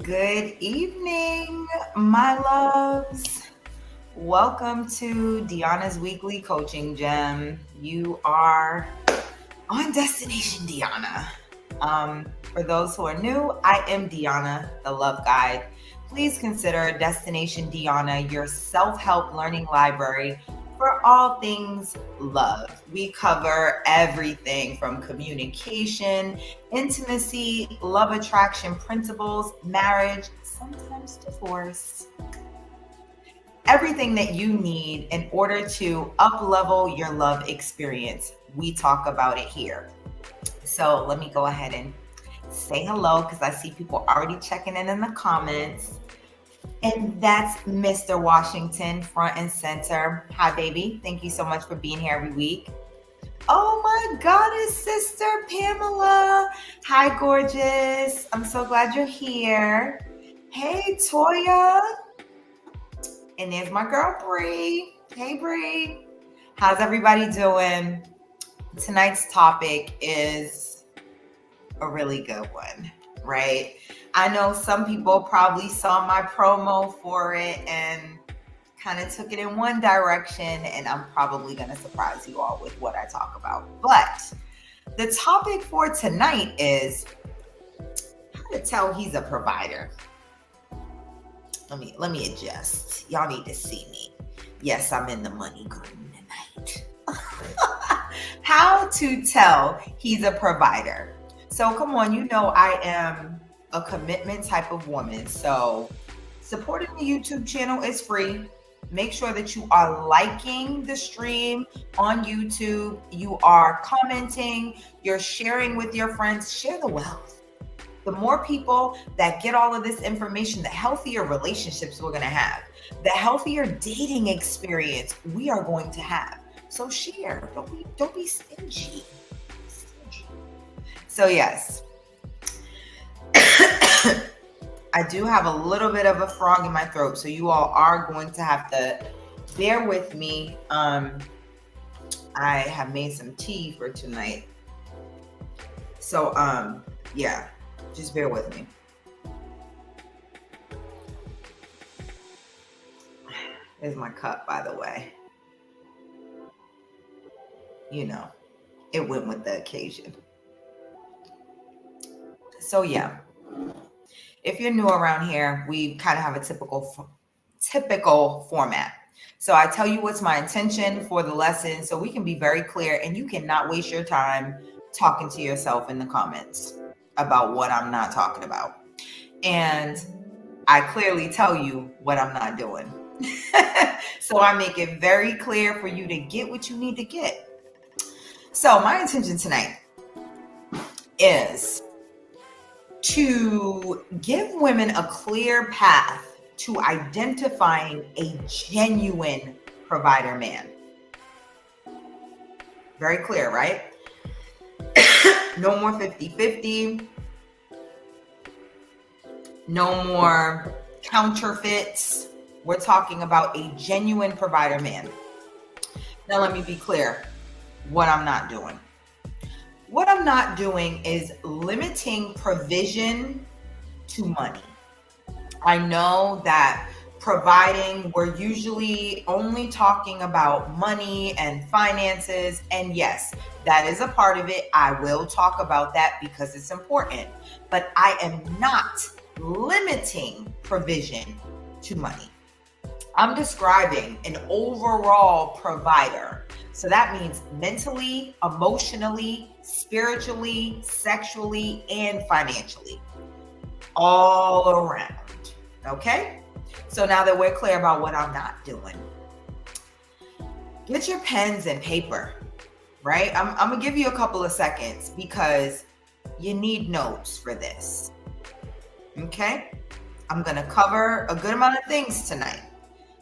Good evening, my loves. Welcome to Deanna's Weekly Coaching Gem. You are on Destination Deanna. For those who are new, I am Deanna, the Love Guide. Please consider Destination Deanna your self-help learning library for all things love. We cover everything from communication, intimacy, love attraction principles, marriage, sometimes divorce. Everything that you need in order to up-level your love experience. We talk about it here. So let me go ahead and say hello because I see people already checking in the comments. And that's Mr. Washington, front and center. Hi, baby. Thank you so much for being here every week. Oh my goddess, sister Pamela. Hi, gorgeous. I'm so glad you're here. Hey, Toya. And there's my girl, Bree. Hey, Bree. How's everybody doing? Tonight's topic is a really good one, right? I know some people probably saw my promo for it and kind of took it in one direction, and I'm probably going to surprise you all with what I talk about. But the topic for tonight is how to tell he's a provider. Let me adjust. Y'all need to see me. Yes, I'm in the money groove tonight. How to tell he's a provider. So come on, you know I am a commitment type of woman. So supporting the YouTube channel is free. Make sure that you are liking the stream on YouTube. You are commenting. You're sharing with your friends. Share the wealth. The more people that get all of this information, the healthier relationships we're going to have. The healthier dating experience we are going to have. So share. Don't be stingy. So yes, I do have a little bit of a frog in my throat, so you all are going to have to bear with me. I have made some tea for tonight. So yeah, just bear with me. There's my cup, by the way. You know, it went with the occasion. So yeah, if you're new around here, we kind of have a typical format. So I tell you what's my intention for the lesson so we can be very clear, and you cannot waste your time talking to yourself in the comments about what I'm not talking about. And I clearly tell you what I'm not doing. So I make it very clear for you to get what you need to get. So my intention tonight is to give women a clear path to identifying a genuine provider man. Very clear, right? No more 50-50. No more counterfeits. We're talking about a genuine provider man. Now, let me be clear what I'm not doing. What I'm not doing is limiting provision to money. I know that providing, we're usually only talking about money and finances. And yes, that is a part of it. I will talk about that because it's important. But I am not limiting provision to money. I'm describing an overall provider. So that means mentally, emotionally, spiritually, sexually, and financially. All around. Okay? So now that we're clear about what I'm not doing, get your pens and paper, right? I'm going to give you a couple of seconds because you need notes for this. Okay? I'm going to cover a good amount of things tonight.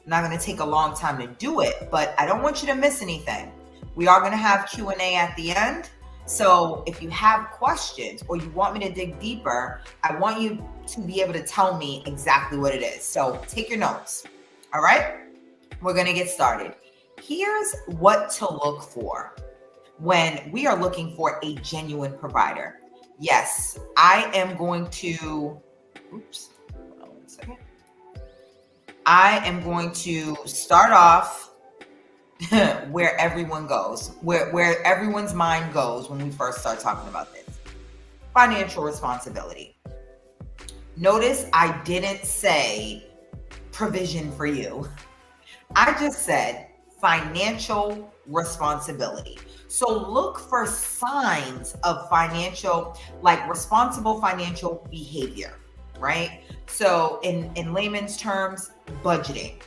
I'm not going to take a long time to do it, but I don't want you to miss anything. We are going to have Q&A at the end. So if you have questions or you want me to dig deeper, I want you to be able to tell me exactly what it is. So take your notes. All right, we're going to get started. Here's what to look for when we are looking for a genuine provider. Yes, I am going to, I am going to start off where everyone goes, where everyone's mind goes when we first start talking about this. Financial responsibility. Notice I didn't say provision for you. I just said financial responsibility. So look for signs of financial, like responsible financial behavior, right? So in layman's terms, budgeting.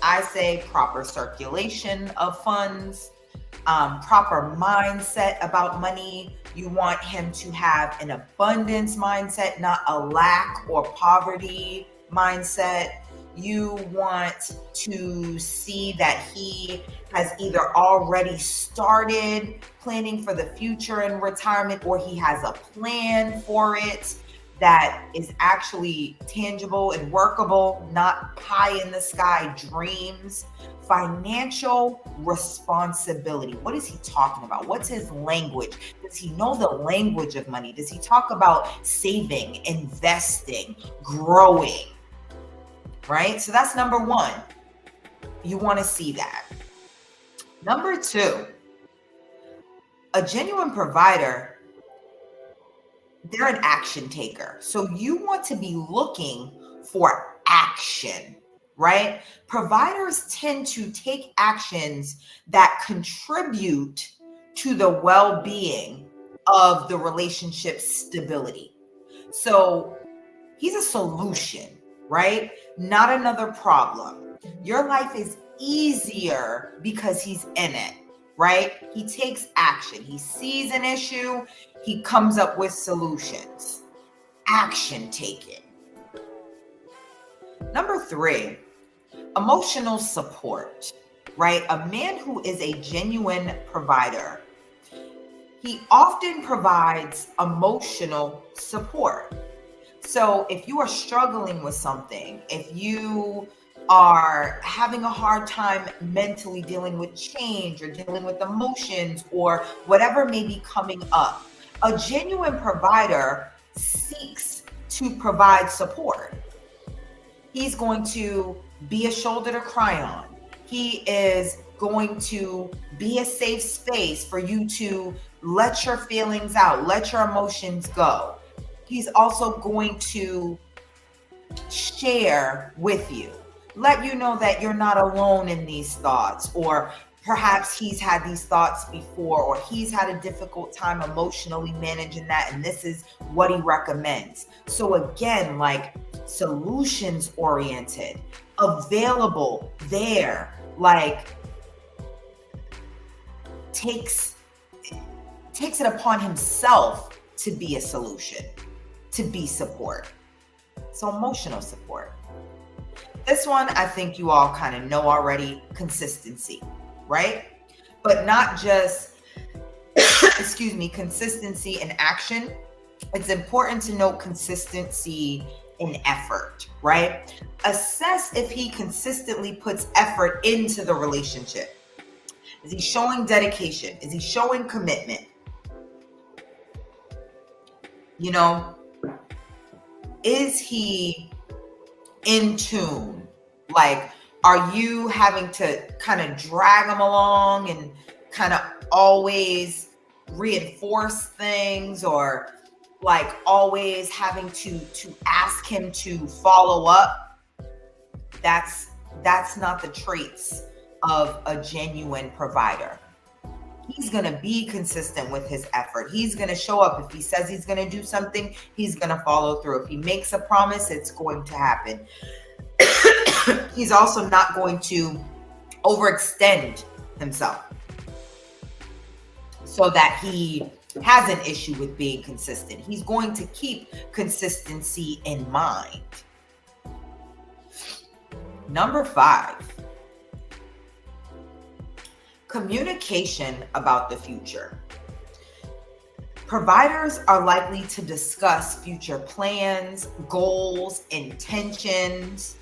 I say proper circulation of funds, proper mindset about money. You want him to have an abundance mindset, not a lack or poverty mindset. You want to see that he has either already started planning for the future in retirement, or he has a plan for it that is actually tangible and workable, not pie in the sky dreams. Financial responsibility. What is he talking about? What's his language? Does he know the language of money? Does he talk about saving, investing, growing? Right? So that's number one. You want to see that. Number two, a genuine provider, they're an action taker. So you want to be looking for action, right? Providers tend to take actions that contribute to the well-being of the relationship stability. So he's a solution, right? Not another problem. Your life is easier because he's in it, right? He takes action. He sees an issue. He comes up with solutions. Action taking. Number three, emotional support, right? A man who is a genuine provider, he often provides emotional support. So if you are struggling with something, if you are having a hard time mentally dealing with change or dealing with emotions or whatever may be coming up, a genuine provider seeks to provide support. He's going to be a shoulder to cry on. He is going to be a safe space for you to let your feelings out, let your emotions go. He's also going to share with you, let you know that you're not alone in these thoughts, or perhaps he's had these thoughts before, or he's had a difficult time emotionally managing that, and this is what he recommends. So again, like solutions oriented, available, there, like takes it upon himself to be a solution, to be support. So emotional support. This one, I think you all kind of know already, consistency, right? But not just, consistency in action. It's important to note consistency in effort, right? Assess if he consistently puts effort into the relationship. Is he showing dedication? Is he showing commitment? You know, is he in tune? Like, are you having to kind of drag him along and kind of always reinforce things, or like always having to ask him to follow up? That's not the traits of a genuine provider. He's going to be consistent with his effort. He's going to show up. If he says he's going to do something, he's going to follow through. If he makes a promise, it's going to happen. He's also not going to overextend himself so that he has an issue with being consistent. He's going to keep consistency in mind. Number 5. Communication about the future. Providers are likely to discuss future plans, goals, intentions,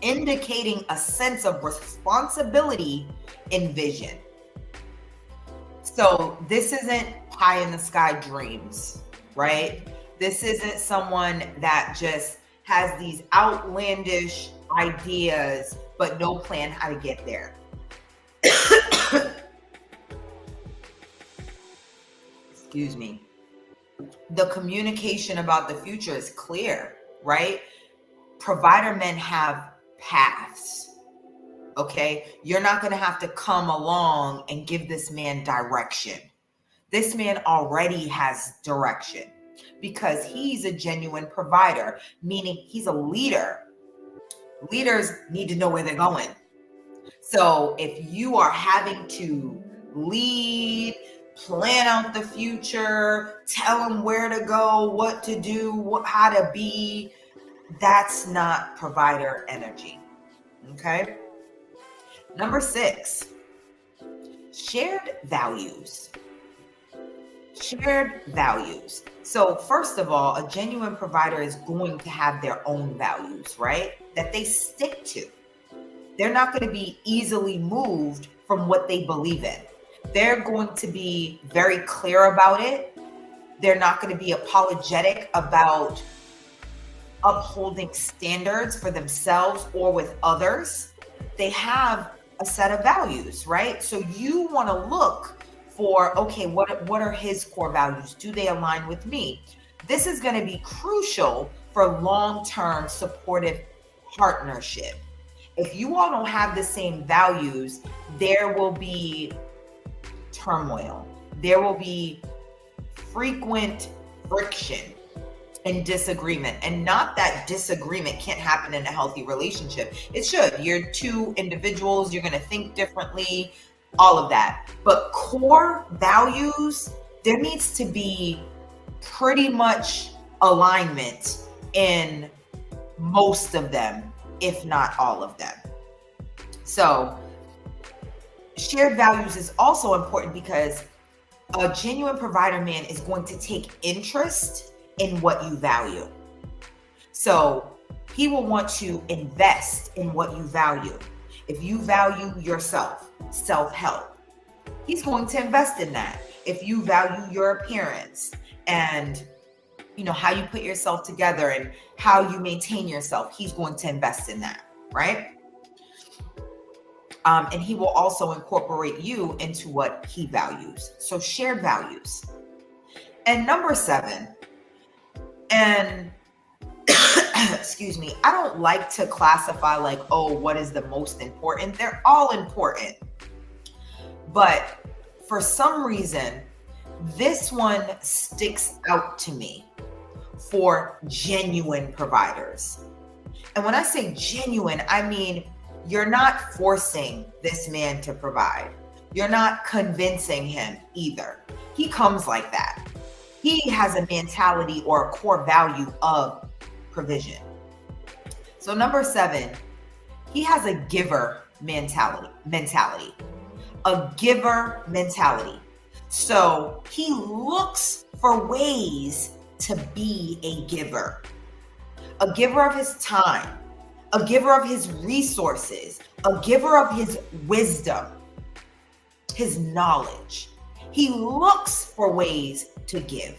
indicating a sense of responsibility and vision. So this isn't pie in the sky dreams, right? This isn't someone that just has these outlandish ideas, but no plan how to get there. Excuse me. The communication about the future is clear, right? Provider men have paths. Okay, you're not going to have to come along and give this man direction. This man already has direction because he's a genuine provider, meaning he's a leader. Leaders need to know where they're going. So if you are having to lead, plan out the future, tell them where to go, what to do, how to be, that's not provider energy. Okay. Number 6, shared values. Shared values. So first of all, a genuine provider is going to have their own values, right? That they stick to. They're not going to be easily moved from what they believe in. They're going to be very clear about it. They're not going to be apologetic about upholding standards for themselves or with others. They have a set of values, right? So you want to look for, okay, what are his core values? Do they align with me? This is going to be crucial for long-term supportive partnership. If you all don't have the same values, there will be turmoil. There will be frequent friction and disagreement. And not that disagreement can't happen in a healthy relationship. It should. You're two individuals. You're going to think differently, all of that. But core values, there needs to be pretty much alignment in most of them, if not all of them. So shared values is also important because a genuine provider man is going to take interest in what you value. So he will want to invest in what you value. If you value yourself, self-help, he's going to invest in that. If you value your appearance and how you put yourself together and how you maintain yourself, he's going to invest in that, right? And he will also incorporate you into what he values. So shared values. And number 7, and excuse me, I don't like to classify like, oh, what is the most important? They're all important. But for some reason, this one sticks out to me for genuine providers. And when I say genuine, I mean, you're not forcing this man to provide. You're not convincing him either. He comes like that. He has a mentality or a core value of provision. So number 7, he has a giver mentality. A giver mentality. So he looks for ways to be a giver of his time, a giver of his resources, a giver of his wisdom, his knowledge. He looks for ways to give.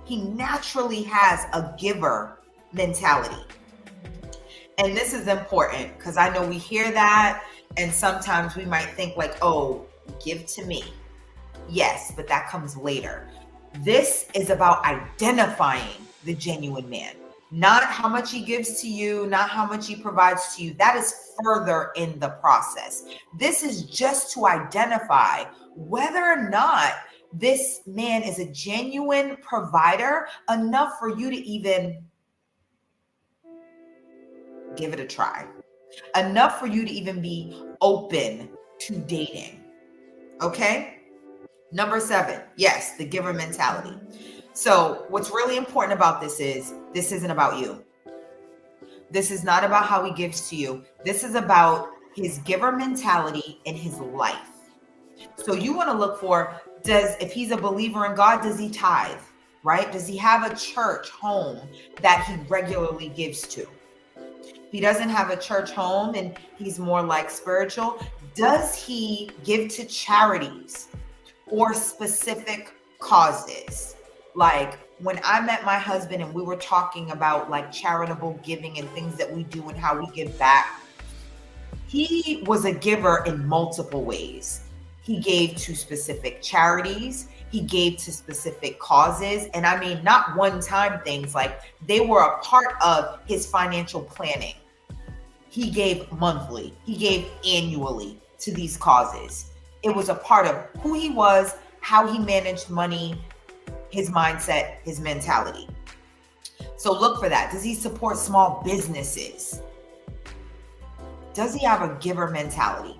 He naturally has a giver mentality. And this is important because I know we hear that and sometimes we might think like, oh, give to me. Yes, but that comes later. This is about identifying the genuine man, not how much he gives to you, not how much he provides to you. That is further in the process. This is just to identify whether or not this man is a genuine provider enough for you to even give it a try, enough for you to even be open to dating. Okay? Number 7, yes, the giver mentality. So what's really important about this is this isn't about you. This is not about how he gives to you. This is about his giver mentality in his life. So you want to look for, if he's a believer in God, does he tithe, right? Does he have a church home that he regularly gives to? If he doesn't have a church home and he's more like spiritual, does he give to charities or specific causes? Like when I met my husband and we were talking about like charitable giving and things that we do and how we give back, he was a giver in multiple ways. He gave to specific charities. He gave to specific causes. And I mean, not one-time things, like they were a part of his financial planning. He gave monthly. He gave annually to these causes. It was a part of who he was, how he managed money, his mindset, his mentality. So look for that. Does he support small businesses? Does he have a giver mentality?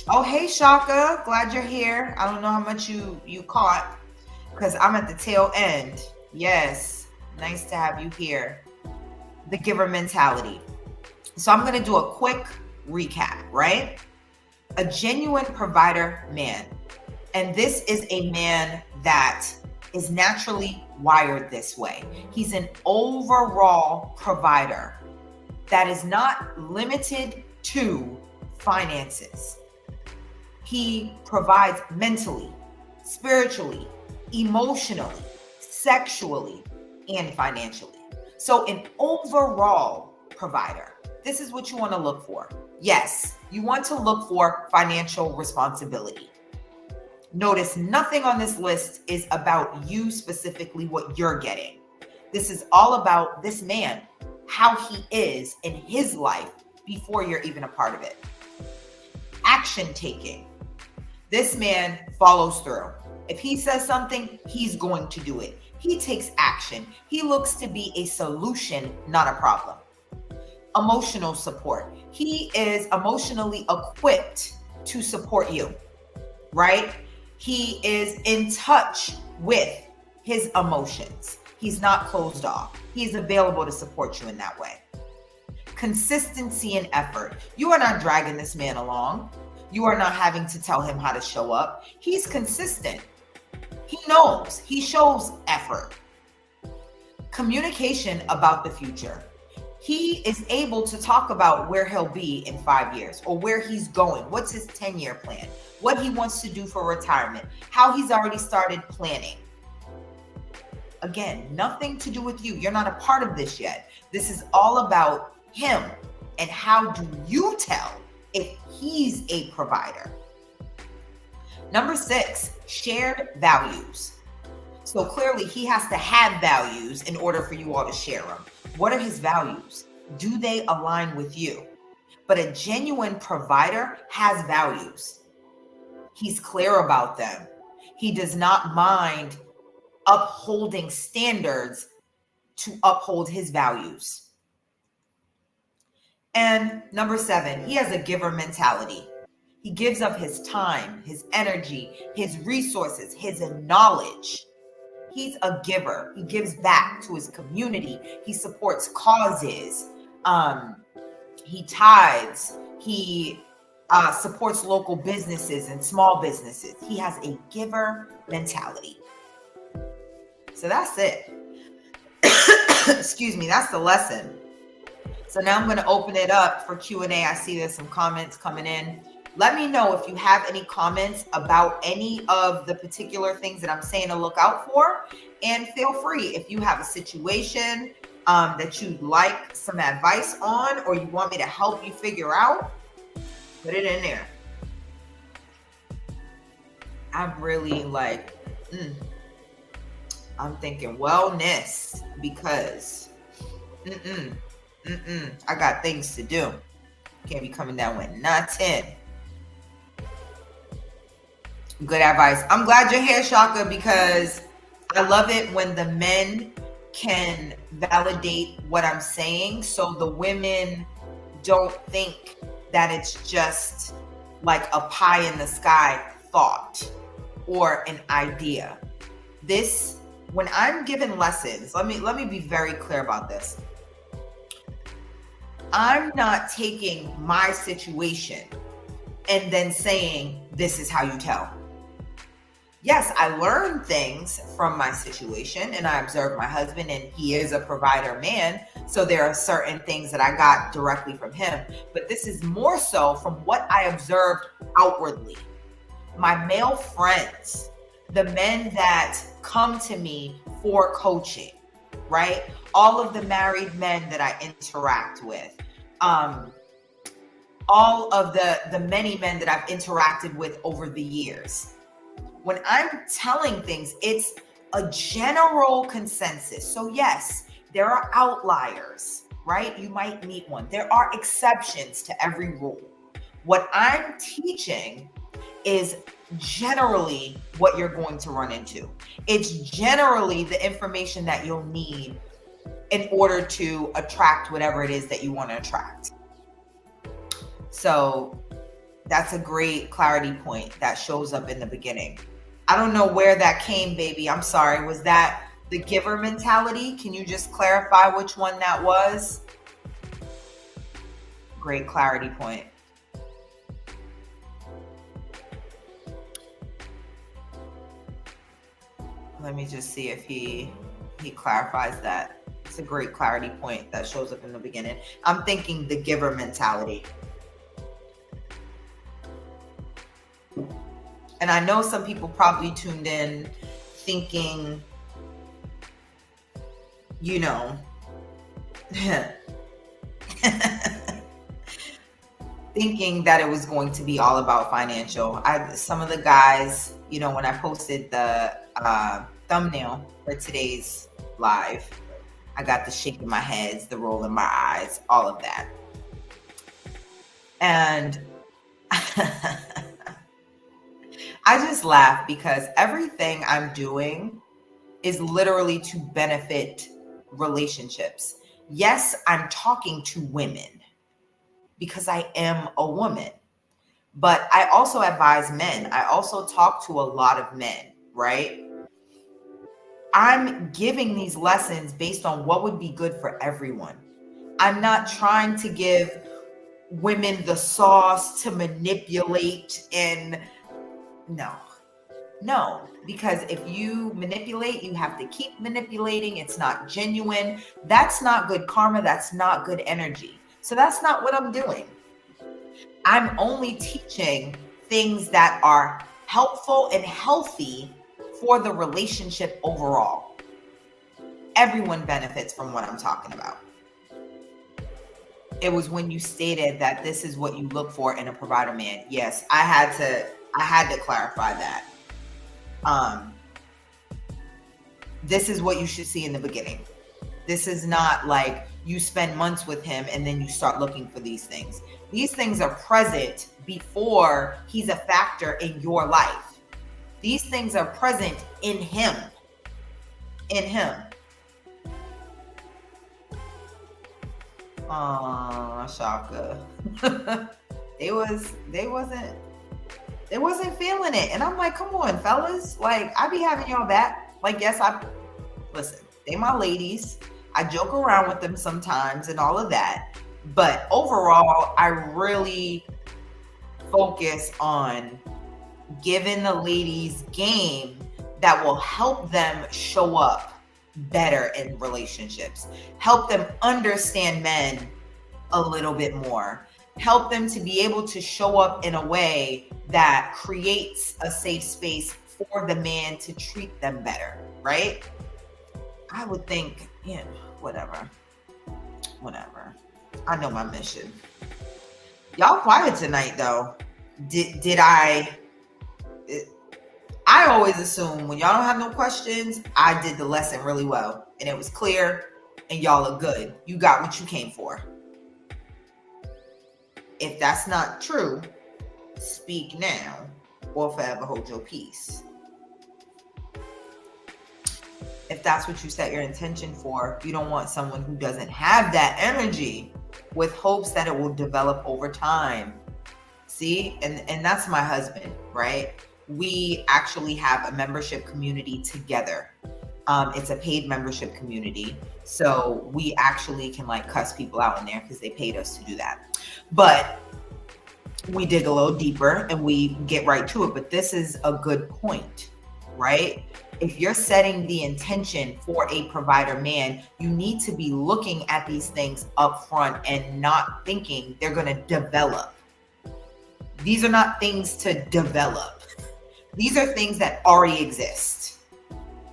Oh, hey, Shaka. Glad you're here. I don't know how much you caught because I'm at the tail end. Yes. Nice to have you here. The giver mentality. So I'm going to do a quick recap, right? A genuine provider man. And this is a man that is naturally wired this way. He's an overall provider that is not limited to finances. He provides mentally, spiritually, emotionally, sexually, and financially. So an overall provider. This is what you want to look for. Yes, you want to look for financial responsibility. Notice nothing on this list is about you specifically, what you're getting. This is all about this man, how he is in his life before you're even a part of it. Action taking. This man follows through. If he says something, he's going to do it. He takes action. He looks to be a solution, not a problem. Emotional support. He is emotionally equipped to support you, right? He is in touch with his emotions. He's not closed off. He's available to support you in that way. Consistency and effort. You are not dragging this man along. You are not having to tell him how to show up. He's consistent. He knows. He shows effort. Communication about the future. He is able to talk about where he'll be in 5 years or where he's going. What's his 10-year plan? What he wants to do for retirement. How he's already started planning. Again, nothing to do with you. You're not a part of this yet. This is all about him. And how do you tell if he's a provider? Number 6, shared values. So clearly he has to have values in order for you all to share them. What are his values? Do they align with you? But a genuine provider has values. He's clear about them. He does not mind upholding standards to uphold his values. And number 7, he has a giver mentality. He gives up his time, his energy, his resources, his knowledge. He's a giver. He gives back to his community. He supports causes. He tithes. He supports local businesses and small businesses. He has a giver mentality. So that's it. Excuse me. That's the lesson. So now I'm going to open it up for Q&A. I see there's some comments coming in. Let me know if you have any comments about any of the particular things that I'm saying to look out for. And feel free, if you have a situation that you'd like some advice on, or you want me to help you figure out, put it in there. I'm really like, I'm thinking wellness because I got things to do. Can't be coming down with nothing. Good advice. I'm glad you're here, Shaka, because I love it when the men can validate what I'm saying, so the women don't think that it's just like a pie in the sky thought or an idea. This, when I'm given lessons, let me be very clear about this. I'm not taking my situation and then saying, this is how you tell. Yes, I learned things from my situation and I observed my husband, and he is a provider man. So there are certain things that I got directly from him, but this is more so from what I observed outwardly. My male friends, the men that come to me for coaching, right? All of the married men that I interact with, all of the many men that I've interacted with over the years. When I'm telling things, it's a general consensus. So yes, there are outliers, right? You might meet one. There are exceptions to every rule. What I'm teaching is generally what you're going to run into. It's generally the information that you'll need in order to attract whatever it is that you want to attract. So that's a great clarity point that shows up in the beginning. I don't know where that came, baby. I'm sorry. Was that the giver mentality? Can you just clarify which one that was? Great clarity point. Let me just see if he clarifies that. It's a great clarity point that shows up in the beginning. I'm thinking the giver mentality. And I know some people probably tuned in thinking, you know, thinking that it was going to be all about financial. Some of the guys, you know, when I posted the thumbnail for today's live, I got the shaking my heads, the roll in my eyes, all of that. And I just laugh because everything I'm doing is literally to benefit relationships. Yes, I'm talking to women because I am a woman, but I also advise men. I also talk to a lot of men, right? I'm giving these lessons based on what would be good for everyone. I'm not trying to give women the sauce to manipulate and no, because if you manipulate, you have to keep manipulating. It's not genuine. That's not good karma. That's not good energy. So that's not what I'm doing. I'm only teaching things that are helpful and healthy for the relationship overall. Everyone benefits from what I'm talking about. It was when you stated that this is what you look for in a provider man. Yes, I had to clarify that. This is what you should see in the beginning. This is not like you spend months with him and then you start looking for these things. These things are present before he's a factor in your life. These things are present in him. In him. Shaka. They wasn't feeling it. And I'm like, come on, fellas. Like, I be having y'all back. Like, yes, listen, they my ladies. I joke around with them sometimes and all of that. But overall, I really focus on giving the ladies game that will help them show up better in relationships, help them understand men a little bit more, help them to be able to show up in a way that creates a safe space for the man to treat them better, right? I would think, whatever. I know my mission. Y'all quiet tonight though. Did I always assume when y'all don't have no questions, I did the lesson really well and it was clear and y'all are good. You got what you came for. If that's not true, speak now or forever hold your peace. If that's what you set your intention for, you don't want someone who doesn't have that energy with hopes that it will develop over time. See, and that's my husband, right? We actually have a membership community together. It's a paid membership community. So we actually can like cuss people out in there because they paid us to do that. But we dig a little deeper and we get right to it. But this is a good point, right? If you're setting the intention for a provider man, you need to be looking at these things up front and not thinking they're going to develop. These are not things to develop. These are things that already exist.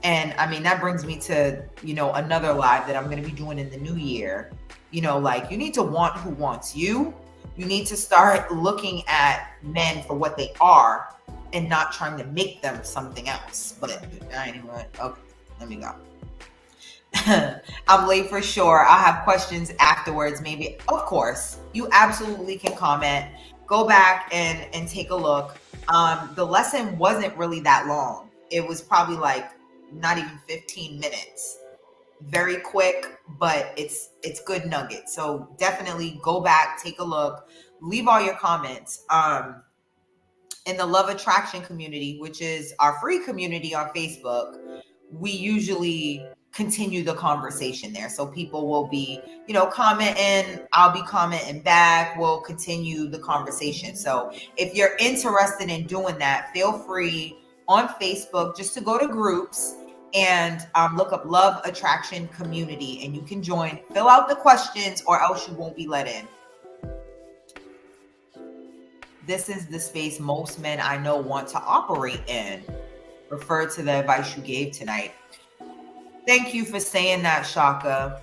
And I mean, that brings me to, another live that I'm going to be doing in the new year. Like, you need to want who wants you. You need to start looking at men for what they are and not trying to make them something else. But anyway, okay, let me go. I'm late for sure. I'll have questions afterwards, maybe. Of course, you absolutely can comment. Go back and take a look. The lesson wasn't really that long. It was probably like not even 15 minutes. Very quick, but it's good nuggets. So definitely go back, take a look, leave all your comments. In the Love Attraction community, which is our free community on Facebook, we usually continue the conversation there. So people will be, commenting, I'll be commenting back, we'll continue the conversation. So if you're interested in doing that, feel free on Facebook just to go to groups and look up Love Attraction Community, and you can join, fill out the questions, or else you won't be let in. This is the space most men I know want to operate in. Refer to the advice you gave tonight. Thank you for saying that, Shaka.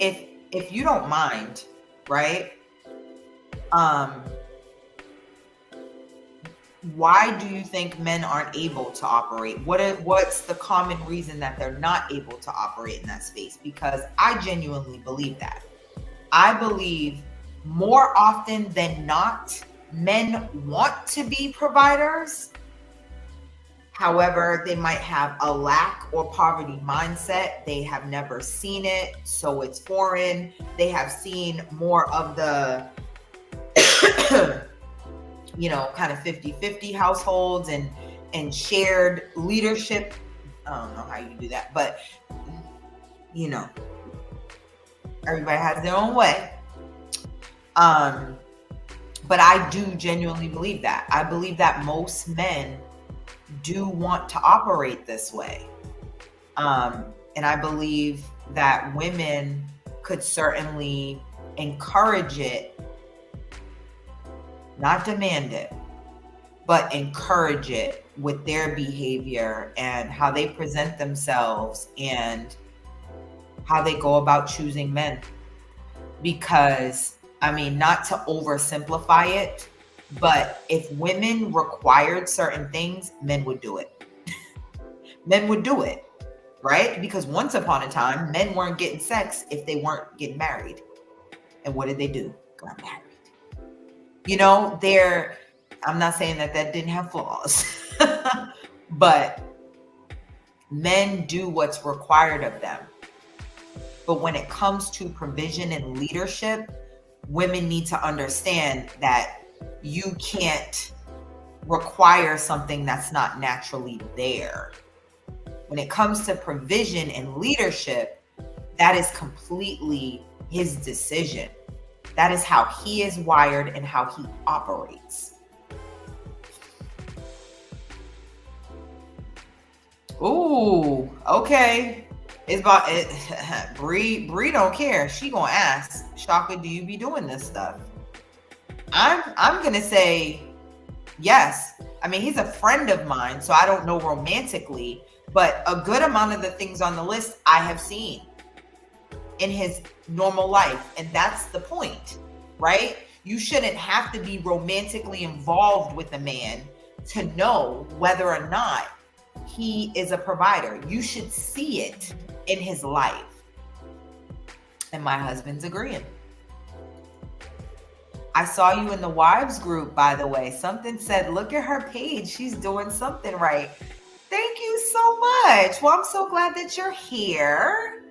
If you don't mind, right? Why do you think men aren't able to operate? What's the common reason that they're not able to operate in that space? Because I genuinely believe that. I believe more often than not, men want to be providers. However, they might have a lack or poverty mindset. They have never seen it, so it's foreign. They have seen more of the kind of 50-50 households and shared leadership. I don't know how you do that, but everybody has their own way. But I do genuinely believe that. I believe that most men do want to operate this way. And I believe that women could certainly encourage it, not demand it, but encourage it with their behavior and how they present themselves and how they go about choosing men. Because, not to oversimplify it, but if women required certain things, men would do it. Men would do it, right? Because once upon a time, men weren't getting sex if they weren't getting married. And what did they do? Got married. I'm not saying that didn't have flaws, but men do what's required of them. But when it comes to provision and leadership, women need to understand that you can't require something that's not naturally there. When it comes to provision and leadership, that is completely his decision. That is how he is wired and how he operates. Ooh, okay. It's about it. Bree don't care. She gonna ask, Shaka, do you be doing this stuff? I'm gonna say yes. He's a friend of mine, so I don't know romantically, but a good amount of the things on the list I have seen in his normal life. And that's the point, right? You shouldn't have to be romantically involved with a man to know whether or not he is a provider. You should see it in his life. And my husband's agreeing. I saw you in the wives group, by the way. Something said, look at her page. She's doing something right. Thank you so much. Well, I'm so glad that you're here.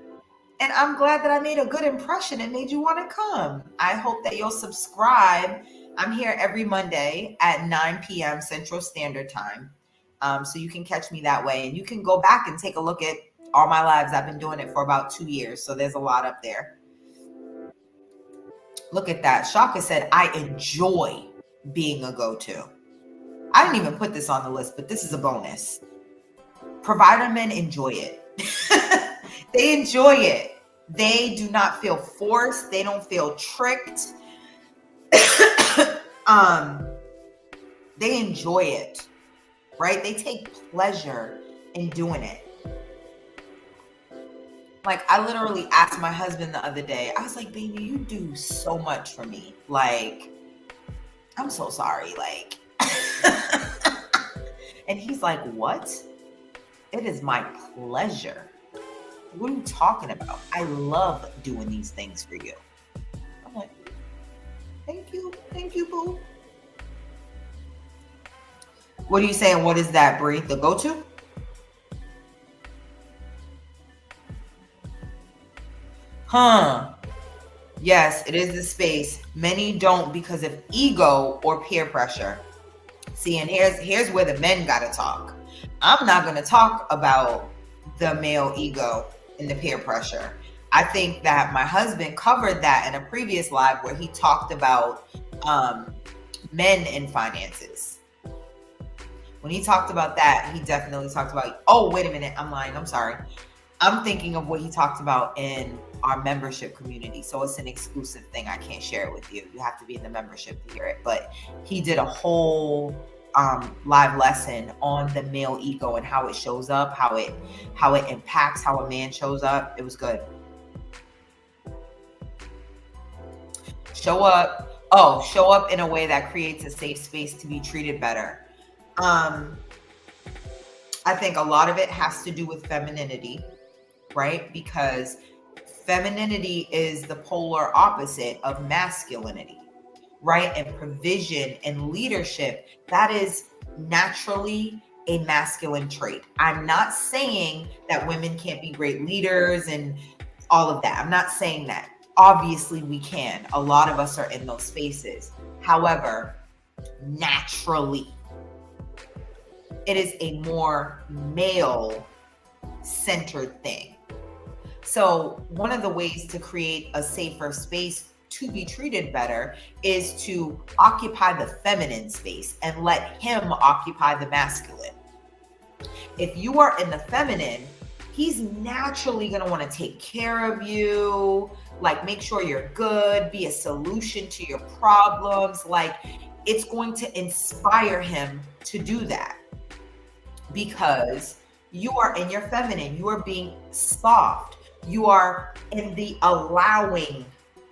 And I'm glad that I made a good impression and made you want to come. I hope that you'll subscribe. I'm here every Monday at 9 p.m. Central Standard Time. So you can catch me that way. And you can go back and take a look at all my lives. I've been doing it for about 2 years. So there's a lot up there. Look at that. Shaka said, I enjoy being a go-to. I didn't even put this on the list, but this is a bonus. Provider men enjoy it. They enjoy it. They do not feel forced. They don't feel tricked. They enjoy it, right? They take pleasure in doing it. Like, I literally asked my husband the other day, I was like, baby, you do so much for me. Like, I'm so sorry. Like, and he's like, what? It is my pleasure. What are you talking about? I love doing these things for you. I'm like, thank you. Thank you, boo. What are you saying? What is that, Bree? The go-to? Huh. Yes, it is the space. Many don't because of ego or peer pressure. See, and here's where the men gotta talk. I'm not gonna talk about the male ego and the peer pressure. I think that my husband covered that in a previous live where he talked about men and finances. When he talked about that, he definitely talked about, oh, wait a minute, I'm lying, I'm sorry. I'm thinking of what he talked about in our membership community. So it's an exclusive thing. I can't share it with you. You have to be in the membership to hear it. But he did a whole live lesson on the male ego and how it shows up, how it impacts how a man shows up. It was good. Show up. Oh, show up in a way that creates a safe space to be treated better. I think a lot of it has to do with femininity, right? Because femininity is the polar opposite of masculinity, right? And provision and leadership, that is naturally a masculine trait. I'm not saying that women can't be great leaders and all of that. I'm not saying that. Obviously, we can. A lot of us are in those spaces. However, naturally, it is a more male-centered thing. So one of the ways to create a safer space to be treated better is to occupy the feminine space and let him occupy the masculine. If you are in the feminine, he's naturally going to want to take care of you, like make sure you're good, be a solution to your problems. Like, it's going to inspire him to do that because you are in your feminine, you are being soft. You are in the allowing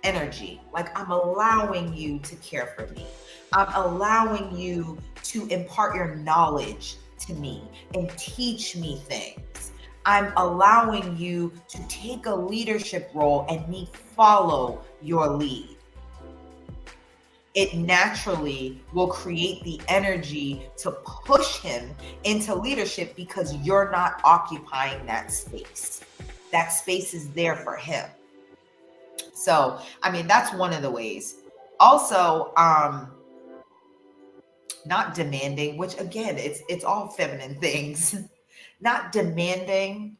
energy. Like, I'm allowing you to care for me. I'm allowing you to impart your knowledge to me and teach me things. I'm allowing you to take a leadership role and me follow your lead. It naturally will create the energy to push him into leadership because you're not occupying that space. That space is there for him. So, I mean, that's one of the ways. Also, not demanding, which again, it's all feminine things. Not demanding,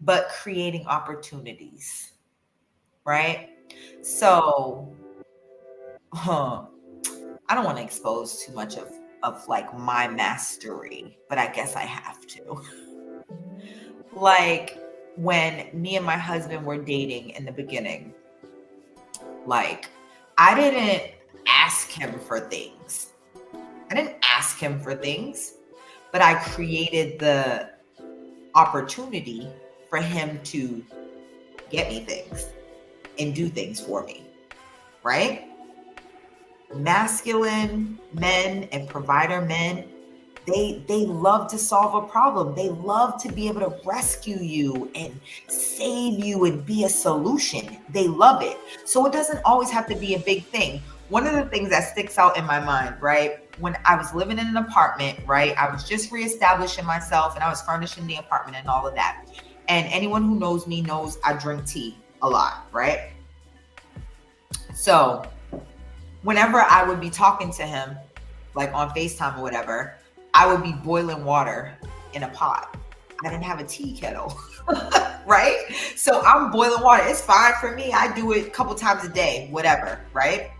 but creating opportunities, right? So, I don't want to expose too much of like my mastery, but I guess I have to. Like, when me and my husband were dating in the beginning, like, I didn't ask him for things. But I created the opportunity for him to get me things and do things for me, right? Masculine men and provider men, they love to solve a problem. They love to be able to rescue you and save you and be a solution. They love it. So it doesn't always have to be a big thing. One of the things that sticks out in my mind, right? When I was living in an apartment, right? I was just reestablishing myself and I was furnishing the apartment and all of that. And anyone who knows me knows I drink tea a lot, right? So whenever I would be talking to him, like on FaceTime or whatever, I would be boiling water in a pot. I didn't have a tea kettle, right? So I'm boiling water. It's fine for me. I do it a couple times a day, whatever, right?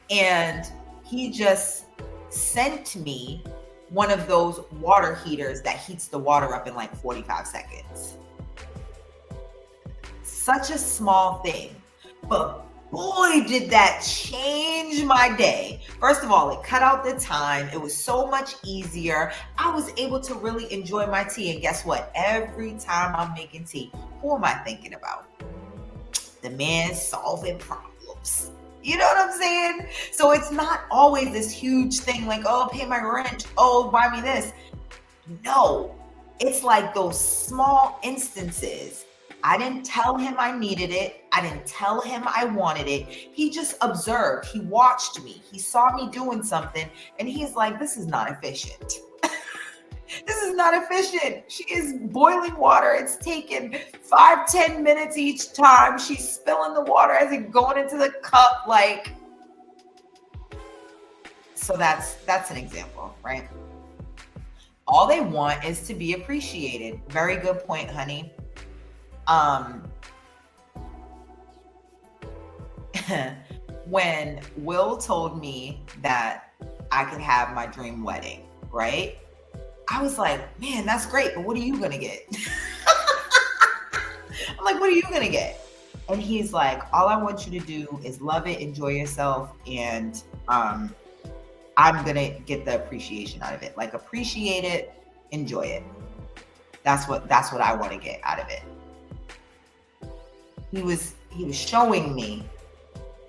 And he just sent me one of those water heaters that heats the water up in like 45 seconds. Such a small thing, but boy, did that change my day. First of all, it cut out the time. It was so much easier. I was able to really enjoy my tea. And guess what? Every time I'm making tea, who am I thinking about? The man solving problems. You know what I'm saying? So it's not always this huge thing like, oh, pay my rent. Oh, buy me this. No, it's like those small instances. I didn't tell him I needed it. I didn't tell him I wanted it. He just observed. He watched me. He saw me doing something and he's like, this is not efficient. This is not efficient. She is boiling water. It's taken 5-10 minutes each time. She's spilling the water as it going into the cup. Like, so that's an example, right? All they want is to be appreciated. Very good point, honey. When Will told me that I could have my dream wedding, right? I was like, man, that's great, but what are you gonna get? I'm like, what are you gonna get? And he's like, all I want you to do is love it, enjoy yourself, and I'm gonna get the appreciation out of it. Like, appreciate it, enjoy it. That's what I want to get out of it. He was showing me,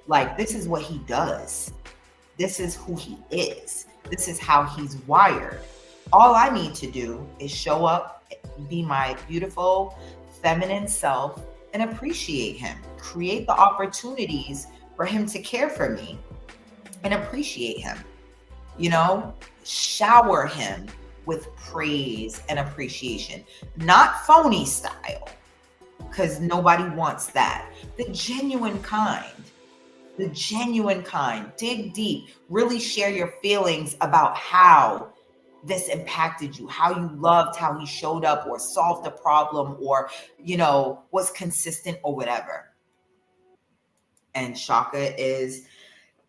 like, this is what he does. This is who he is. This is how he's wired. All I need to do is show up, be my beautiful, feminine self, and appreciate him. Create the opportunities for him to care for me and appreciate him. You know, shower him with praise and appreciation, not phony style, because nobody wants that. The genuine kind. Dig deep, really share your feelings about how this impacted you, how you loved how he showed up or solved a problem or, you know, was consistent or whatever. And Shaka is,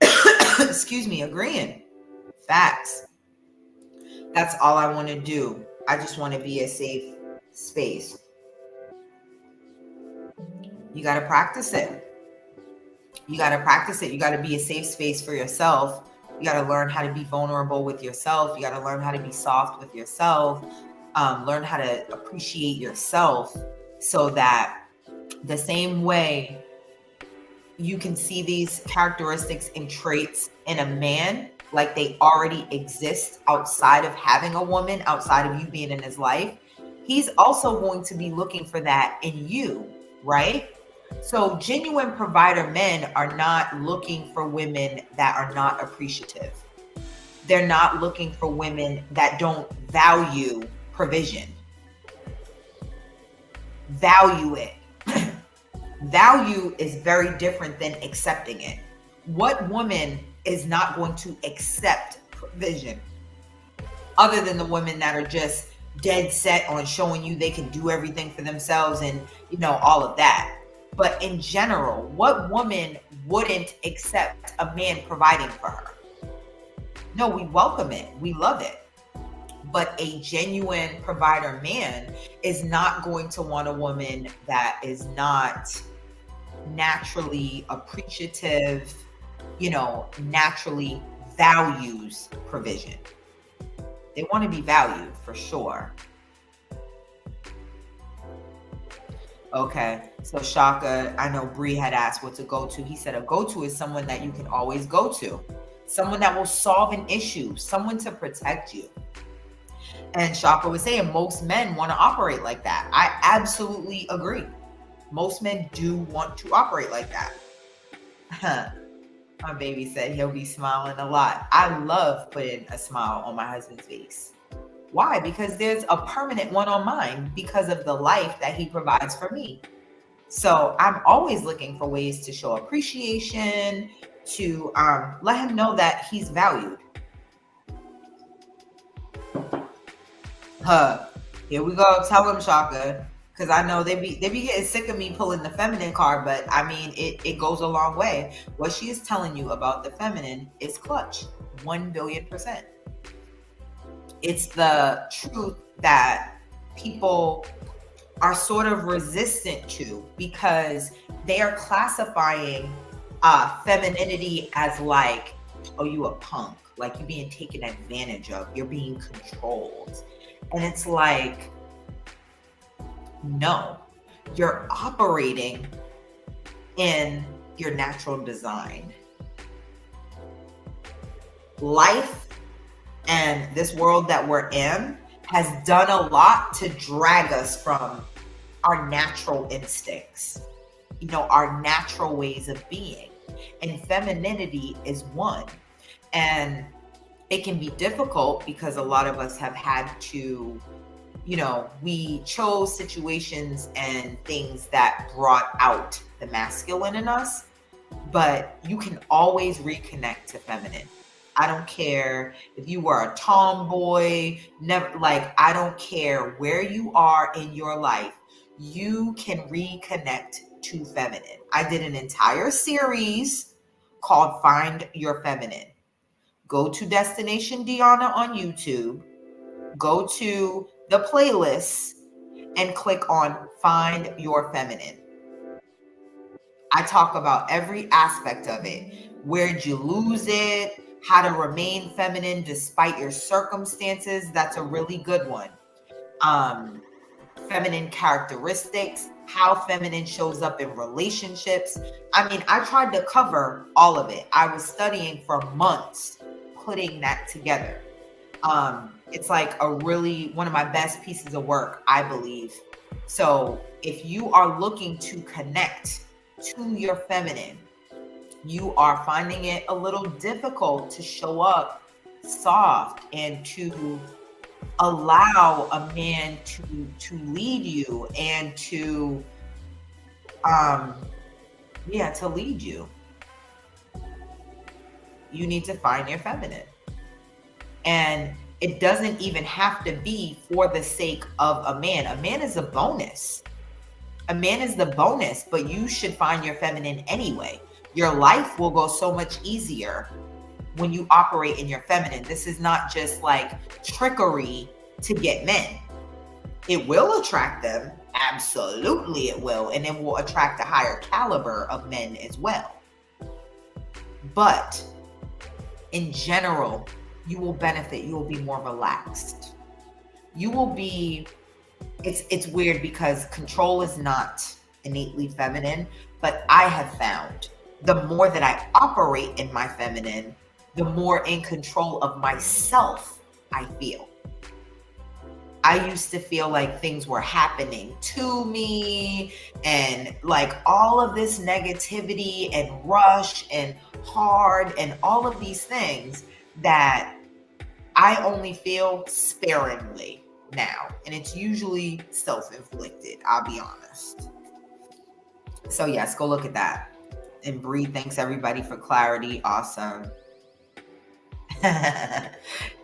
excuse me, agreeing. Facts. That's all I want to do. I just want to be a safe space. You got to practice it. You got to be a safe space for yourself. You got to learn how to be vulnerable with yourself. You got to learn how to be soft with yourself. Learn how to appreciate yourself so that the same way you can see these characteristics and traits in a man, like they already exist outside of having a woman, outside of you being in his life, he's also going to be looking for that in you, right? So genuine provider men are not looking for women that are not appreciative. They're not looking for women that don't value provision. Value it. Value is very different than accepting it. What woman is not going to accept provision other than the women that are just dead set on showing you they can do everything for themselves and, you know, all of that? But in general, what woman wouldn't accept a man providing for her? No, we welcome it. We love it. But a genuine provider man is not going to want a woman that is not naturally appreciative, you know, naturally values provision. They want to be valued for sure. Okay, so Shaka, I know Bree had asked what's a go-to. He said a go-to is someone that you can always go to, someone that will solve an issue, someone to protect you. And Shaka was saying most men want to operate like that. I absolutely agree. Most men do want to operate like that. My baby said he'll be smiling a lot. I love putting a smile on my husband's face. Why? Because there's a permanent one on mine because of the life that he provides for me. So I'm always looking for ways to show appreciation, to let him know that he's valued. Here we go. Tell him, Shaka, because I know they be getting sick of me pulling the feminine card, but I mean it goes a long way. What she is telling you about the feminine is clutch, 1,000,000,000%. It's the truth that people are sort of resistant to because they are classifying femininity as like, oh, you a punk, like you being taken advantage of, you're being controlled. And it's like, no, you're operating in your natural design. Life and this world that we're in has done a lot to drag us from our natural instincts, our natural ways of being. And femininity is one. And it can be difficult because a lot of us have had to, we chose situations and things that brought out the masculine in us, but you can always reconnect to feminine. I don't care if you were a tomboy, never, like, I don't care where you are in your life, you can reconnect to feminine. I did an entire series called Find Your Feminine. Go to Destination Deanna on YouTube, go to the playlist and click on Find Your Feminine. I talk about every aspect of it. Where'd you lose it? How to remain feminine despite your circumstances. That's a really good one. Feminine characteristics, how feminine shows up in relationships. I mean, I tried to cover all of it. I was studying for months, putting that together. It's like one of my best pieces of work, I believe. So if you are looking to connect to your feminine, you are finding it a little difficult to show up soft and to allow a man to lead you and to lead you. You need to find your feminine. And it doesn't even have to be for the sake of a man. A man is a bonus. A man is the bonus, but you should find your feminine anyway. Your life will go so much easier when you operate in your feminine. This is not just like trickery to get men. It will attract them. Absolutely it will. And it will attract a higher caliber of men as well. But in general, you will benefit. You will be more relaxed. You will be, it's weird because control is not innately feminine, but I have found the more that I operate in my feminine, the more in control of myself I feel. I used to feel like things were happening to me and like all of this negativity and rush and hard and all of these things that I only feel sparingly now. And it's usually self-inflicted, I'll be honest. So yes, go look at that. And Bree, thanks everybody for clarity. Awesome.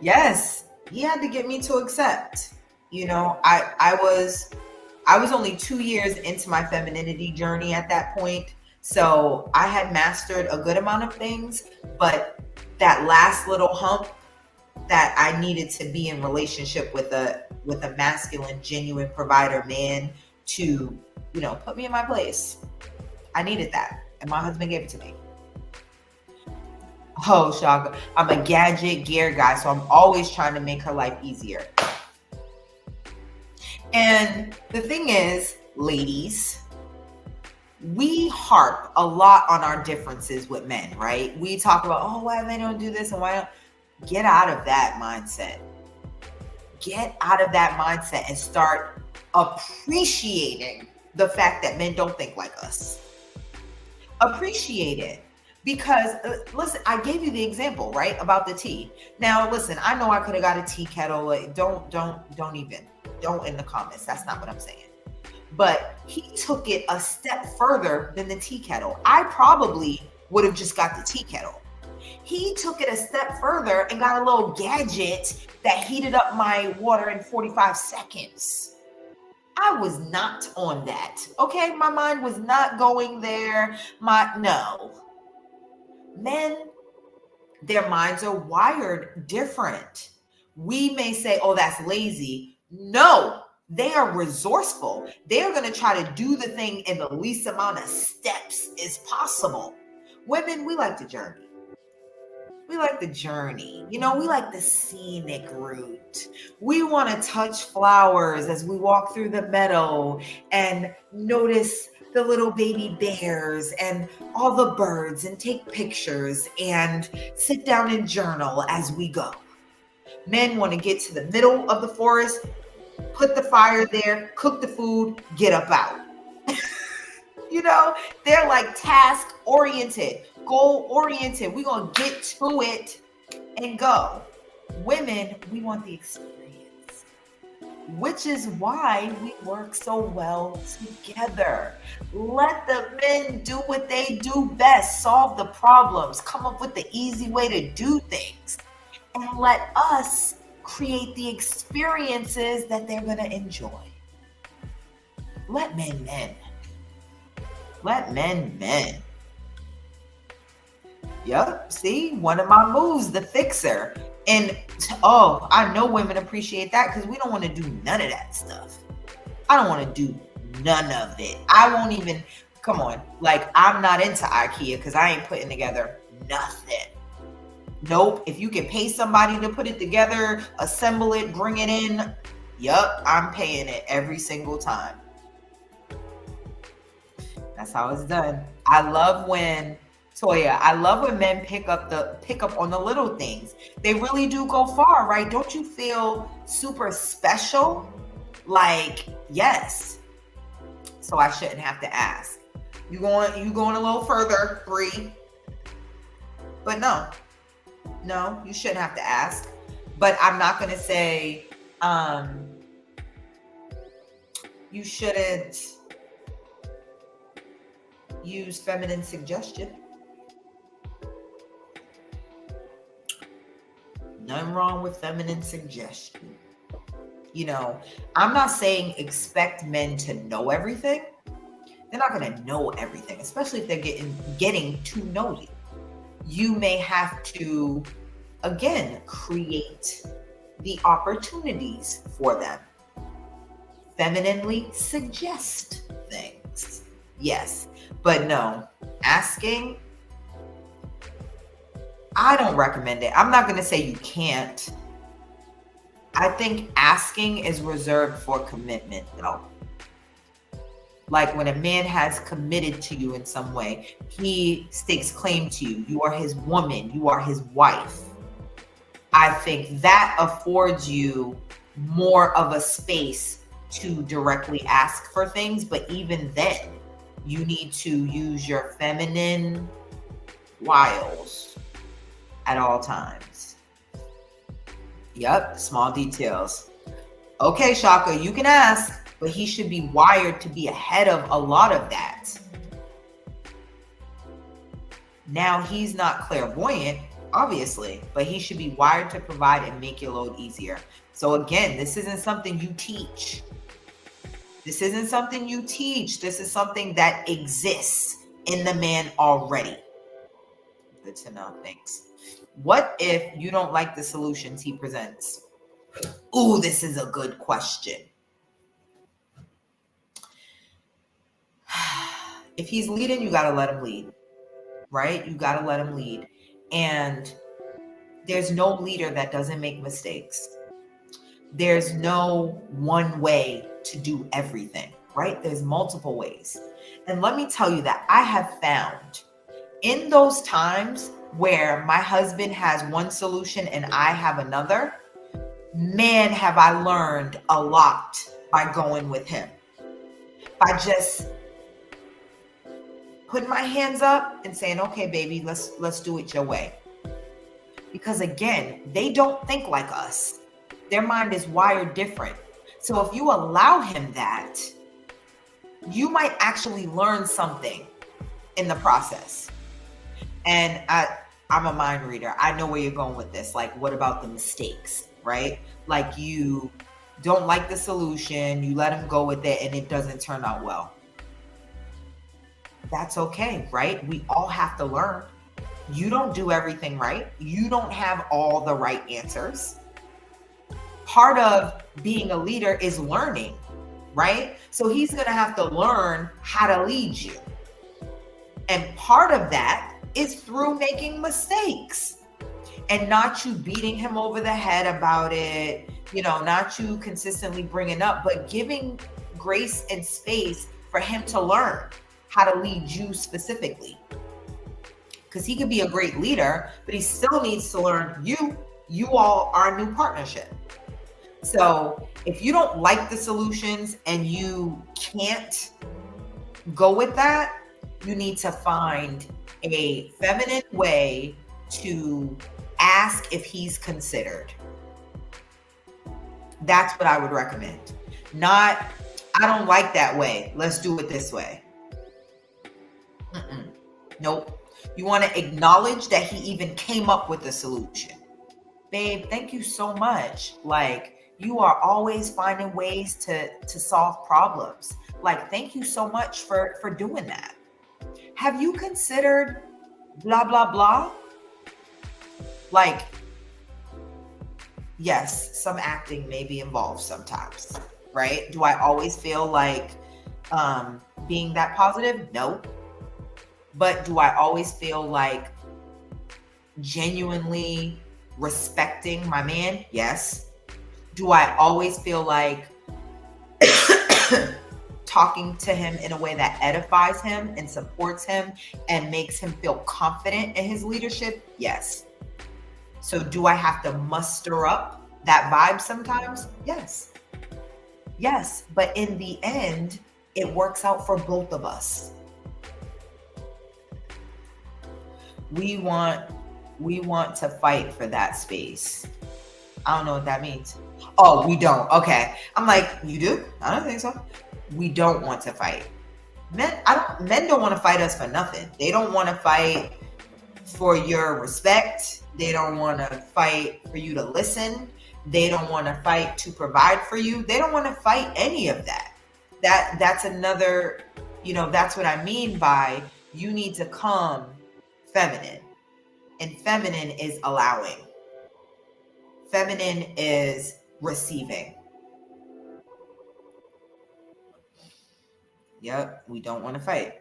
Yes, he had to get me to accept. I was only 2 years into my femininity journey at that point. So I had mastered a good amount of things, but that last little hump that I needed to be in relationship with a masculine, genuine provider man to, put me in my place. I needed that. And my husband gave it to me. Oh, Shaka. I'm a gadget gear guy, so I'm always trying to make her life easier. And the thing is, ladies, we harp a lot on our differences with men, right? We talk about, oh, why they don't do this and why don't. Get out of that mindset. Get out of that mindset and start appreciating the fact that men don't think like us. Appreciate it. Because listen, I gave you the example, right, about the tea. Now, listen, I know I could have got a tea kettle. Like, don't in the comments. That's not what I'm saying. But he took it a step further than the tea kettle. I probably would have just got the tea kettle. He took it a step further and got a little gadget that heated up my water in 45 seconds. I was not on that. Okay, my mind was not going there. No. Men, their minds are wired different. We may say, oh, that's lazy. No, they are resourceful. They are going to try to do the thing in the least amount of steps as possible. Women, we like the journey. We like the journey. We like the scenic route. We want to touch flowers as we walk through the meadow and notice the little baby bears and all the birds and take pictures and sit down and journal as we go. Men want to get to the middle of the forest, put the fire there, cook the food, get up out. They're like task oriented, goal oriented. We're going to get to it and go. Women, we want the experience, which is why we work so well together. Let the men do what they do best, solve the problems, come up with the easy way to do things, and let us create the experiences that they're going to enjoy. Let men men. Let men men. Yep, see, one of my moves, the fixer. And I know women appreciate that because we don't want to do none of that stuff. I don't want to do none of it. I won't even, come on, like I'm not into IKEA because I ain't putting together nothing. Nope, if you can pay somebody to put it together, assemble it, bring it in, yup, I'm paying it every single time. That's how it's done. I love when men pick up on the little things. They really do go far, right? Don't you feel super special? Like, yes. So I shouldn't have to ask. You going a little further, 3. But no, you shouldn't have to ask. But I'm not going to say you shouldn't use feminine suggestion. Nothing wrong with feminine suggestion. I'm not saying expect men to know everything. They're not going to know everything, especially if they're getting to know you. You may have to, again, create the opportunities for them. Femininely suggest things. Yes. But no, asking, I don't recommend it. I'm not going to say you can't. I think asking is reserved for commitment, though. Like when a man has committed to you in some way, he stakes claim to you. You are his woman. You are his wife. I think that affords you more of a space to directly ask for things. But even then, you need to use your feminine wiles at all times. Yep, small details. Okay, Shaka, you can ask, but he should be wired to be ahead of a lot of that. Now, he's not clairvoyant, obviously, but he should be wired to provide and make your load easier. So again, this isn't something you teach. This isn't something you teach. This is something that exists in the man already. Good to know. Thanks. What if you don't like the solutions he presents? Ooh, this is a good question. If he's leading, you got to let him lead, right? You got to let him lead. And there's no leader that doesn't make mistakes. There's no one way to do everything, right? There's multiple ways. And let me tell you that I have found in those times where my husband has one solution and I have another, man, have I learned a lot by going with him. By just putting my hands up and saying, okay, baby, let's do it your way. Because again, they don't think like us. Their mind is wired different. So if you allow him that, you might actually learn something in the process. And I'm a mind reader. I know where you're going with this. Like, what about the mistakes, right? Like you don't like the solution, you let him go with it and it doesn't turn out well. That's okay, right? We all have to learn. You don't do everything right. You don't have all the right answers. Part of being a leader is learning, right? So he's going to have to learn how to lead you. And part of that is through making mistakes. And not you beating him over the head about it, not you consistently bringing up, but giving grace and space for him to learn how to lead you specifically. Because he could be a great leader, but he still needs to learn you all are a new partnership. So if you don't like the solutions and you can't go with that, you need to find a feminine way to ask if he's considered. That's what I would recommend. Not, I don't like that way, let's do it this way. Nope. You want to acknowledge that he even came up with the solution. Babe, thank you so much. Like, you are always finding ways to solve problems. Like, thank you so much for doing that. Have you considered blah, blah, blah? Like, yes, some acting may be involved sometimes, right? Do I always feel like being that positive? No. But do I always feel like genuinely respecting my man? Yes. Do I always feel like talking to him in a way that edifies him and supports him and makes him feel confident in his leadership? Yes. So do I have to muster up that vibe sometimes? Yes. Yes. But in the end, it works out for both of us. We want to fight for that space. I don't know what that means. Oh, we don't. Okay. I'm like, you do? I don't think so. We don't want to fight. Men don't want to fight us for nothing. They don't want to fight for your respect. They don't want to fight for you to listen. They don't want to fight to provide for you. They don't want to fight any of that. That's another, that's what I mean by you need to come feminine. And feminine is allowing. Feminine is receiving. Yep, we don't want to fight.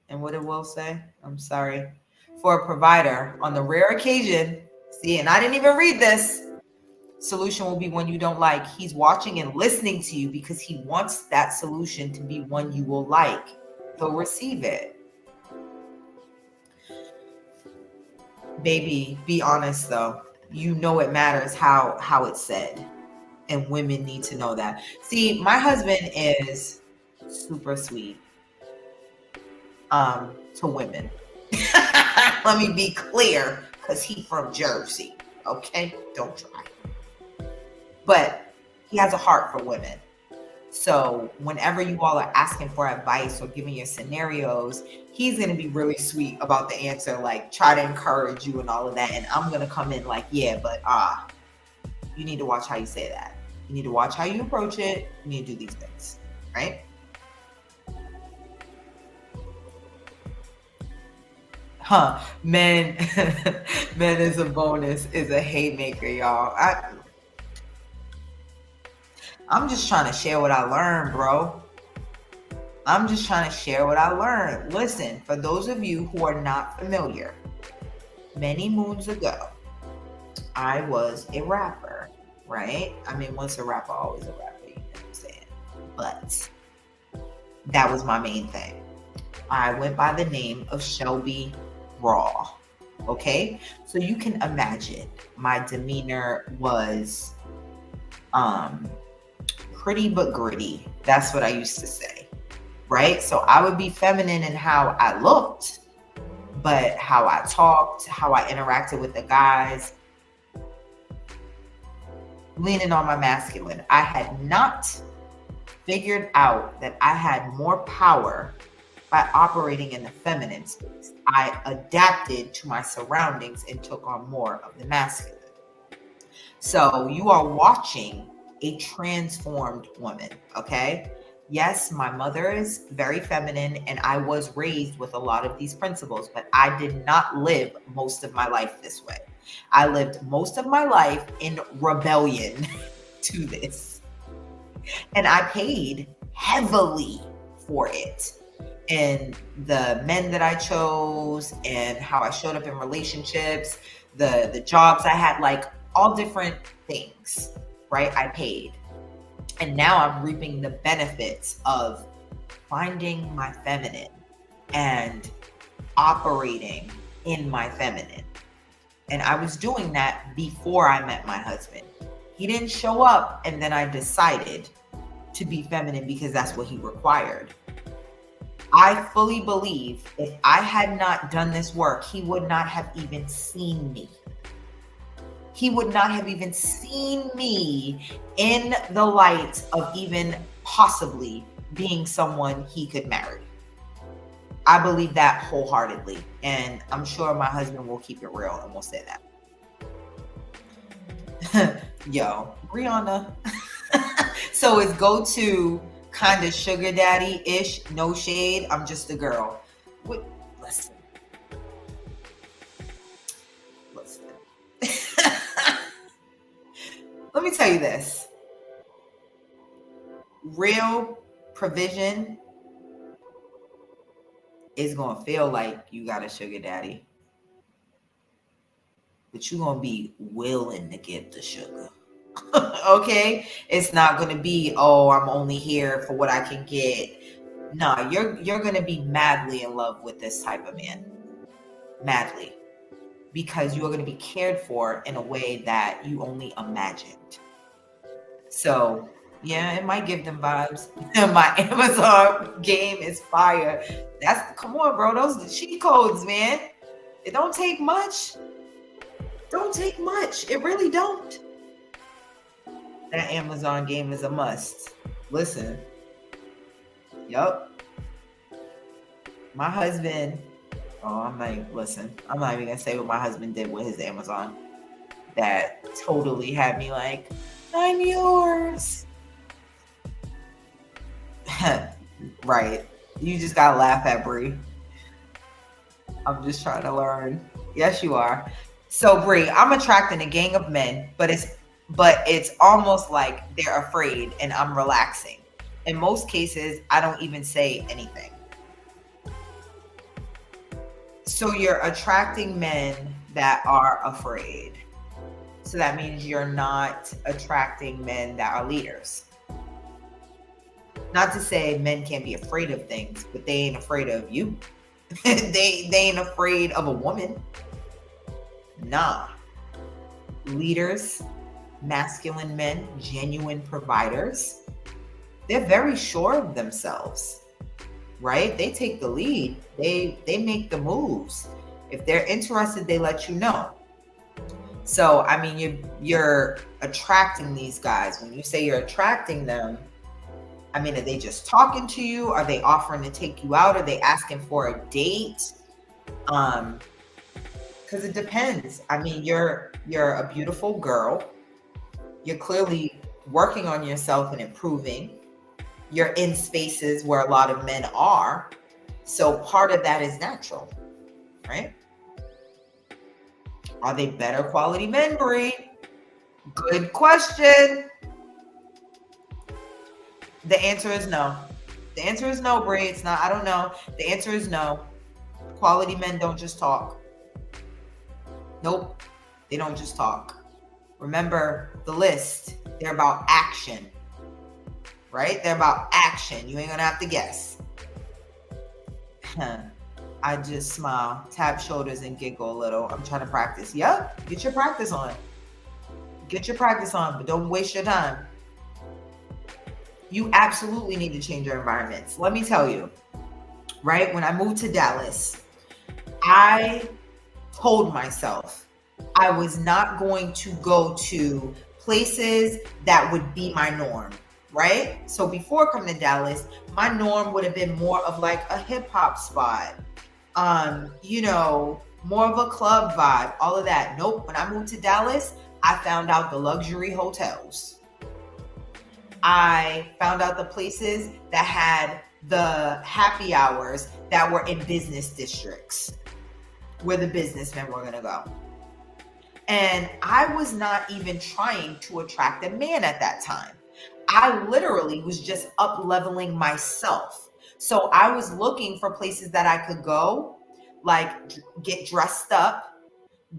And what it will say, I'm sorry, for a provider, on the rare occasion, see, and I didn't even read this, solution will be one you don't like. He's watching and listening to you because he wants that solution to be one you will like. He'll receive it. Baby, be honest though. You know it matters how it's said. And women need to know that. See, my husband is super sweet to women. Let me be clear, because he's from Jersey. Okay? Don't try. But he has a heart for women. So whenever you all are asking for advice or giving your scenarios, he's going to be really sweet about the answer, like try to encourage you and all of that. And I'm going to come in like, yeah, but you need to watch how you say that. You need to watch how you approach it. You need to do these things, right? Men is a bonus, is a haymaker, y'all. I'm just trying to share what I learned, bro. I'm just trying to share what I learned. Listen, for those of you who are not familiar, many moons ago, I was a rapper, right? I mean, once a rapper, always a rapper, you know what I'm saying? But that was my main thing. I went by the name of Shelby Raw, okay? So you can imagine my demeanor was pretty but gritty. That's what I used to say, right? So I would be feminine in how I looked, but how I talked, how I interacted with the guys, leaning on my masculine. I had not figured out that I had more power by operating in the feminine space. I adapted to my surroundings and took on more of the masculine. So you are watching a transformed woman, okay? Yes, my mother is very feminine and I was raised with a lot of these principles, but I did not live most of my life this way. I lived most of my life in rebellion to this. And I paid heavily for it. and the men that I chose and how I showed up in relationships, the jobs I had, like all different things, right? I paid. And now I'm reaping the benefits of finding my feminine and operating in my feminine. And I was doing that before I met my husband. He didn't show up and then I decided to be feminine because that's what he required. I fully believe if I had not done this work, he would not have even seen me. He would not have even seen me in the light of even possibly being someone he could marry. I believe that wholeheartedly. And I'm sure my husband will keep it real and will say that. Yo, Brianna. So it's go to kind of sugar daddy-ish, no shade. I'm just a girl. Listen. Let me tell you this. Real provision is going to feel like you got a sugar daddy. But you're going to be willing to get the sugar. Okay? It's not going to be, oh, I'm only here for what I can get. No, you're going to be madly in love with this type of man. Madly. Because you're going to be cared for in a way that you only imagined. So, yeah, it might give them vibes. My Amazon game is fire. Come on, bro. Those are the cheat codes, man. It don't take much. Don't take much. It really don't. That Amazon game is a must. Listen. Yup. My husband. Oh, I'm not even going to say what my husband did with his Amazon. That totally had me like, I'm yours. Right. You just got to laugh at Brie. I'm just trying to learn. Yes, you are. So, Brie, I'm attracting a gang of men, but it's almost like they're afraid and I'm relaxing. In most cases, I don't even say anything. So you're attracting men that are afraid. So that means you're not attracting men that are leaders. Not to say men can't be afraid of things, but they ain't afraid of you. they ain't afraid of a woman. Nah. Leaders, masculine men, genuine providers, they're very sure of themselves, right? They take the lead. They make the moves. If they're interested, they let you know. So, I mean, you're attracting these guys. When you say you're attracting them, I mean, are they just talking to you? Are they offering to take you out? Are they asking for a date? Because it depends. I mean, you're a beautiful girl. You're clearly working on yourself and improving. You're in spaces where a lot of men are. So part of that is natural, right? Are they better quality men, Brie? Good question. The answer is no. The answer is no, Brie. It's not, I don't know. The answer is no. Quality men don't just talk. Nope. They don't just talk. Remember the list. They're about action. Right? They're about action. You ain't gonna have to guess. I just smile, tap shoulders, and giggle a little. I'm trying to practice. Yep. Get your practice on. Get your practice on, but don't waste your time. You absolutely need to change your environments. Let me tell you, right? When I moved to Dallas, I told myself I was not going to go to places that would be my norm, right? So before coming to Dallas, my norm would have been more of like a hip hop spot, more of a club vibe, all of that. Nope. When I moved to Dallas, I found out the luxury hotels. I found out the places that had the happy hours that were in business districts where the businessmen were going to go. And I was not even trying to attract a man at that time. I literally was just up leveling myself. So I was looking for places that I could go, like get dressed up,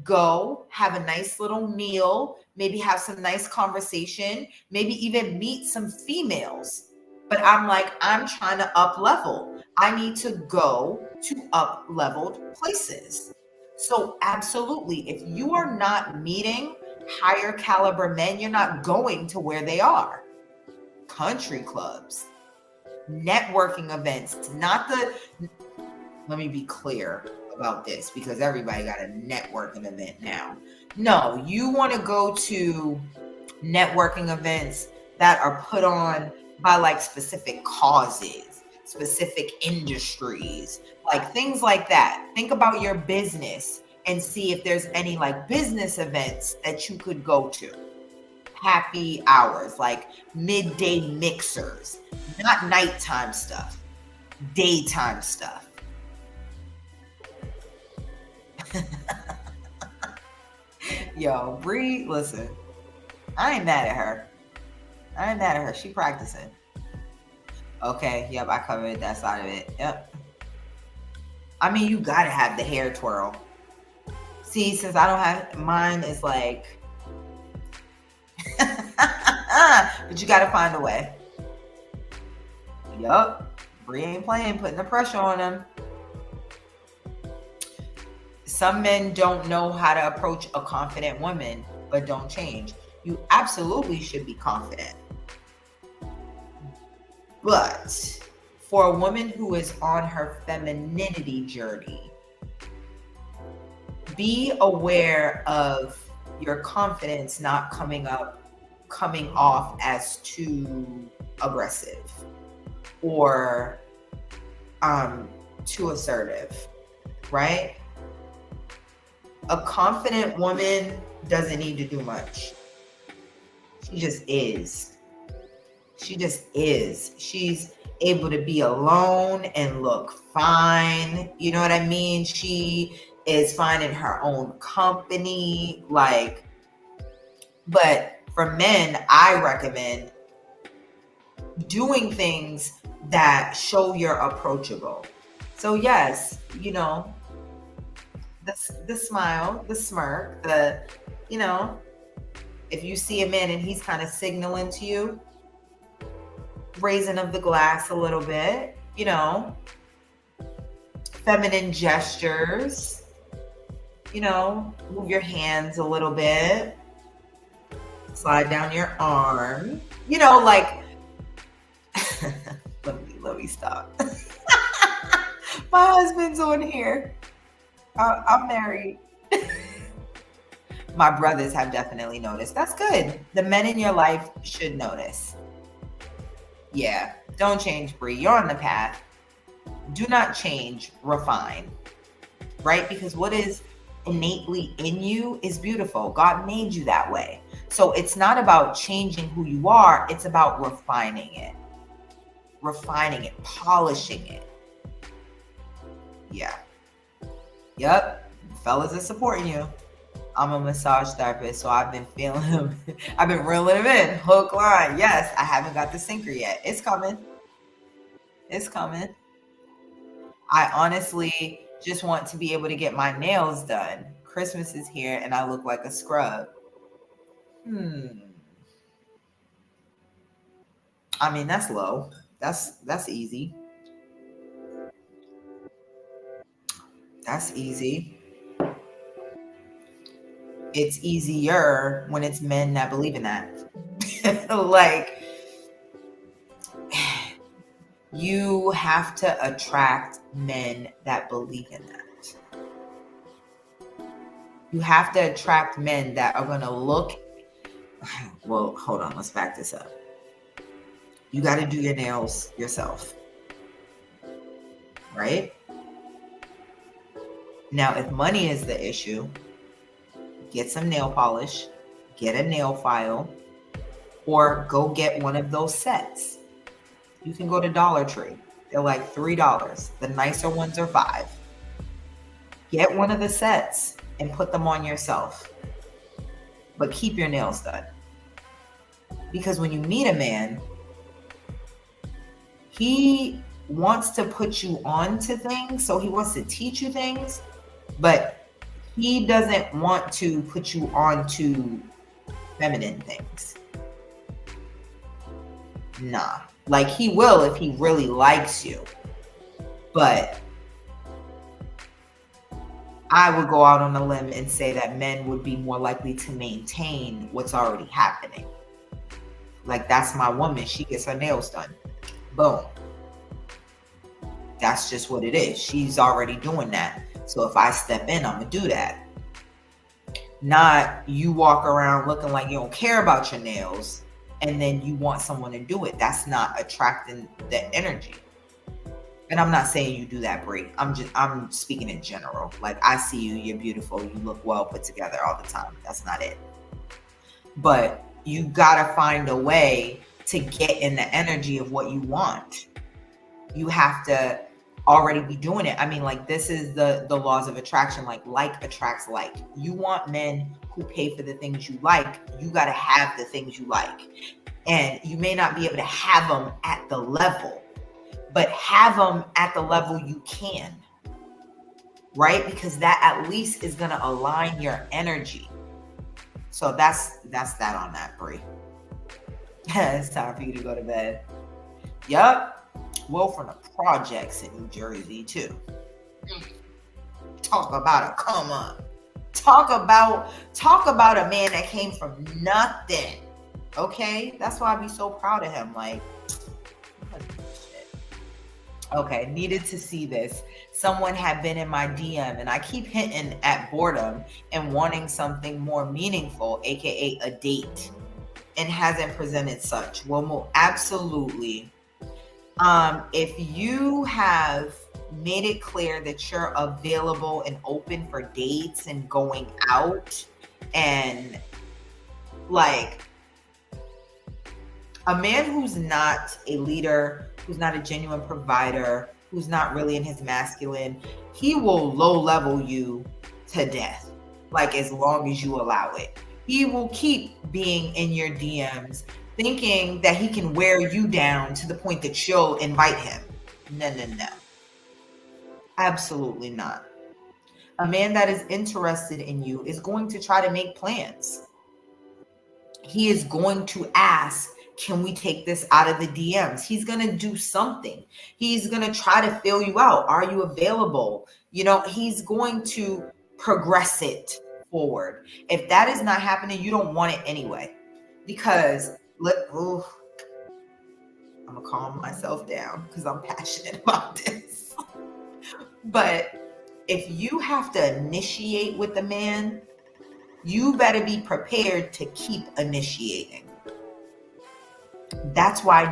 go have a nice little meal, maybe have some nice conversation, maybe even meet some females. But I'm like, I'm trying to up level. I need to go to up leveled places. So, absolutely, if you are not meeting higher caliber men, you're not going to where they are. Country clubs, networking events, not the, let me be clear about this because everybody got a networking event now. No, you want to go to networking events that are put on by like specific causes, specific industries, like things like that. Think about your business and see if there's any like business events that you could go to. Happy hours, like midday mixers, not nighttime stuff, daytime stuff. Yo, Bree, listen, I ain't mad at her. I ain't mad at her. She practicing. Okay, yep, I covered that side of it. Yep. I mean, you gotta have the hair twirl. See, since I don't have mine, is like, but you gotta find a way. Yup, Bree ain't playing, putting the pressure on them. Some men don't know how to approach a confident woman, but don't change. You absolutely should be confident. But for a woman who is on her femininity journey, be aware of your confidence not coming off as too aggressive or too assertive, right? A confident woman doesn't need to do much. She just is. She just is. She's able to be alone and look fine. You know what I mean? She is fine in her own company. Like, but for men, I recommend doing things that show you're approachable. So yes, you know, the smile, the smirk, the, you know, if you see a man and he's kind of signaling to you, raising of the glass a little bit, you know, feminine gestures, you know, move your hands a little bit, slide down your arm, you know, like, let me stop. My husband's on here. I'm married. My brothers have definitely noticed. That's good. The men in your life should notice. Yeah, don't change, Bree. You're on the path. Do not change, refine, right? Because what is innately in you is beautiful. God made you that way. So it's not about changing who you are. It's about refining it, polishing it. Yeah. Yep. Fellas are supporting you. I'm a massage therapist, so I've been feeling him. I've been reeling him in. Hook, line. Yes, I haven't got the sinker yet. It's coming. It's coming. I honestly just want to be able to get my nails done. Christmas is here and I look like a scrub. I mean, that's low. That's easy. That's easy. It's easier when it's men that believe in that. Like, you have to attract men that believe in that. You have to attract men that are going to look. Well, hold on. Let's back this up. You got to do your nails yourself. Right? Now, if money is the issue, get some nail polish, get a nail file, or go get one of those sets. You can go to Dollar Tree. They're like $3. The nicer ones are $5. Get one of the sets and put them on yourself. But keep your nails done. Because when you meet a man, he wants to put you on to things. So he wants to teach you things, but he doesn't want to put you on to feminine things. Nah. Like, he will if he really likes you. But I would go out on a limb and say that men would be more likely to maintain what's already happening. Like, that's my woman. She gets her nails done. Boom. That's just what it is. She's already doing that. So if I step in, I'm going to do that. Not you walk around looking like you don't care about your nails and then you want someone to do it. That's not attracting the energy. And I'm not saying you do that, Brie. I'm speaking in general. Like, I see you, you're beautiful, you look well put together all the time. That's not it. But you gotta find a way to get in the energy of what you want. You have to already be doing it. I mean, like, this is the laws of attraction. Like attracts like. You want men who pay for the things you like. You gotta have the things you like. And you may not be able to have them at the level, but have them at the level you can, right? Because that at least is going to align your energy. So that's that on that, Brie. It's time for you to go to bed. Yup. Well, from the projects in New Jersey too. Talk about a come up. Talk about a man that came from nothing. Okay? That's why I be so proud of him. Like, okay, needed to see this. Someone had been in my DM, and I keep hinting at boredom and wanting something more meaningful, aka a date, and hasn't presented such. Well, absolutely. If you have made it clear that you're available and open for dates and going out, and like a man who's not a leader, who's not a genuine provider, who's not really in his masculine, he will low level you to death. Like, as long as you allow it. He will keep being in your DMs thinking that he can wear you down to the point that you'll invite him. No. Absolutely not. A man that is interested in you is going to try to make plans. He is going to ask, can we take this out of the DMs? He's going to do something. He's going to try to fill you out. Are you available? You know, he's going to progress it forward. If that is not happening, you don't want it anyway. Because, I'm going to calm myself down because I'm passionate about this. But if you have to initiate with the man, you better be prepared to keep initiating. That's why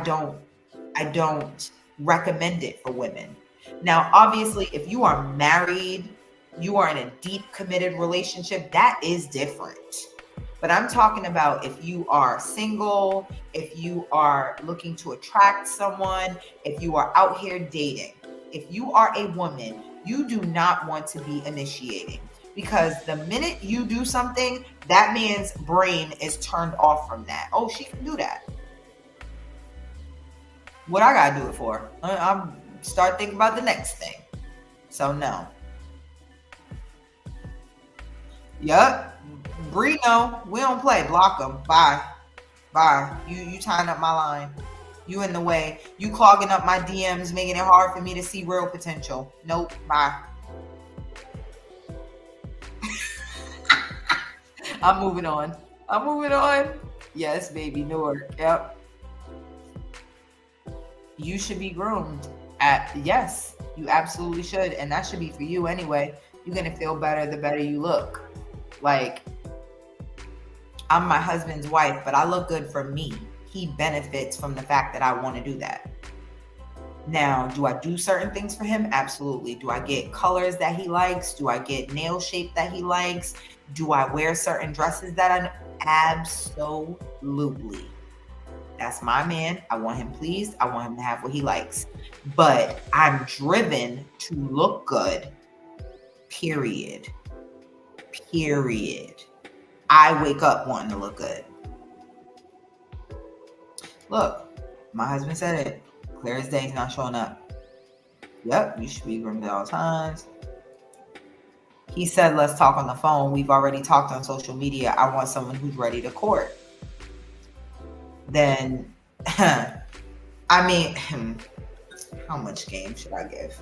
I don't recommend it for women. Now, obviously, if you are married, you are in a deep committed relationship, that is different. But I'm talking about if you are single, if you are looking to attract someone, if you are out here dating, if you are a woman, you do not want to be initiating. Because the minute you do something, that man's brain is turned off from that. Oh, she can do that. What I gotta do it for? I'm start thinking about the next thing. So no. Yup. Bree, no, we don't play. Block them. Bye. You tying up my line. You in the way. You clogging up my DMs, making it hard for me to see real potential. Nope. Bye. I'm moving on. Yes, baby. Newark. Yep. You should be groomed. Yes, you absolutely should. And that should be for you anyway. You're going to feel better the better you look. Like, I'm my husband's wife, but I look good for me. He benefits from the fact that I want to do that. Now, do I do certain things for him? Absolutely. Do I get colors that he likes? Do I get nail shape that he likes? Do I wear certain dresses absolutely. That's my man. I want him pleased. I want him to have what he likes. But I'm driven to look good. Period. I wake up wanting to look good. Look, my husband said it. Clear as day, he's not showing up. Yep, you should be groomed at all times. He said, let's talk on the phone. We've already talked on social media. I want someone who's ready to court. Then, I mean, how much game should I give?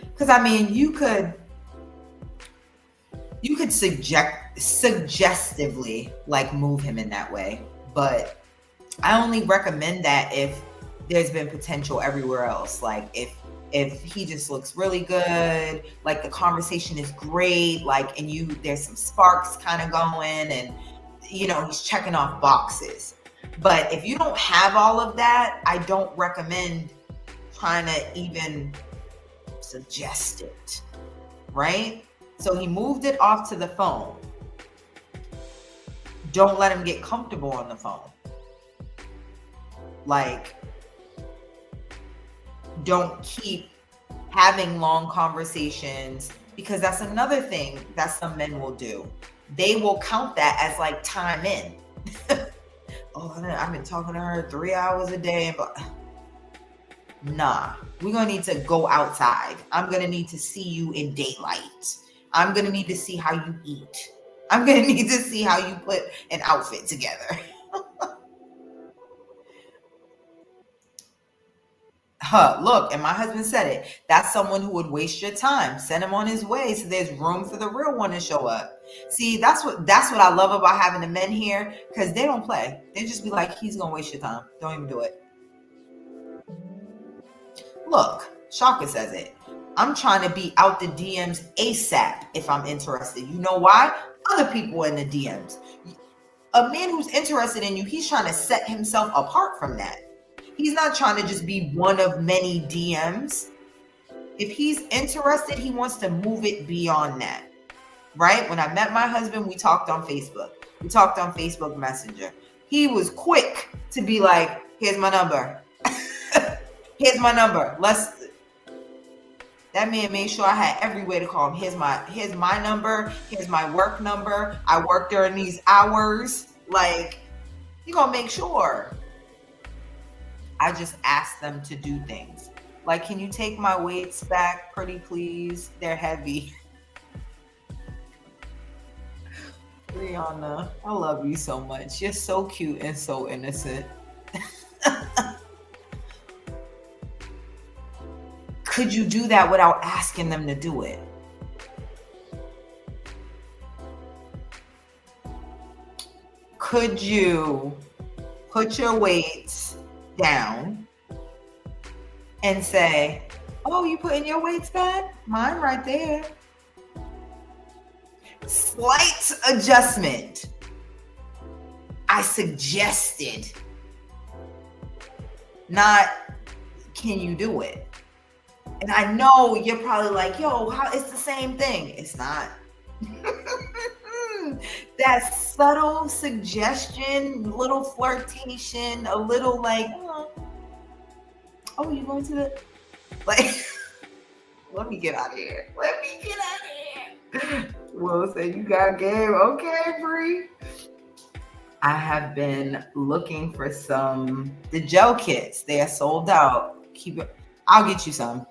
Because I mean, you could suggestively like move him in that way, but I only recommend that if there's been potential everywhere else. Like if he just looks really good, like the conversation is great, like and there's some sparks kind of going, and he's checking off boxes. But if you don't have all of that, I don't recommend trying to even suggest it, right? So he moved it off to the phone. Don't let him get comfortable on the phone. Like, don't keep having long conversations, because that's another thing that some men will do. They will count that as like time in. Oh, I've been talking to her 3 hours a day, but nah, we're gonna need to go outside. I'm gonna need to see you in daylight. I'm gonna need to see how you eat. I'm gonna need to see how you put an outfit together. Look, and my husband said it. That's someone who would waste your time. Send him on his way so there's room for the real one to show up. See, that's what I love about having the men here, because they don't play. They just be like, he's gonna waste your time. Don't even do it. Look, Shaka says it. I'm trying to be out the DMs ASAP if I'm interested. You know why? Other people in the DMs. A man who's interested in you, he's trying to set himself apart from that. He's not trying to just be one of many DMs. If he's interested, he wants to move it beyond that, right? When I met my husband, we talked on Facebook. We talked on Facebook Messenger. He was quick to be like, here's my number. Here's my number. That man made sure I had every way to call him. Here's my number. Here's my work number. I work during these hours. Like, you're going to make sure. I just ask them to do things. Like, can you take my weights back, pretty please? They're heavy. Brianna, I love you so much. You're so cute and so innocent. Could you do that without asking them to do it? Could you put your weights down and say, oh, you putting your weights back? Mine right there. Slight adjustment. I suggested. Not, can you do it? And I know you're probably like, yo, how it's the same thing. It's not. That subtle suggestion, little flirtation, a little like, oh, you going to the, like, let me get out of here. Let me get out of here. Will say you got game. Okay, Bree. I have been looking for the gel kits. They are sold out. Keep it. I'll get you some.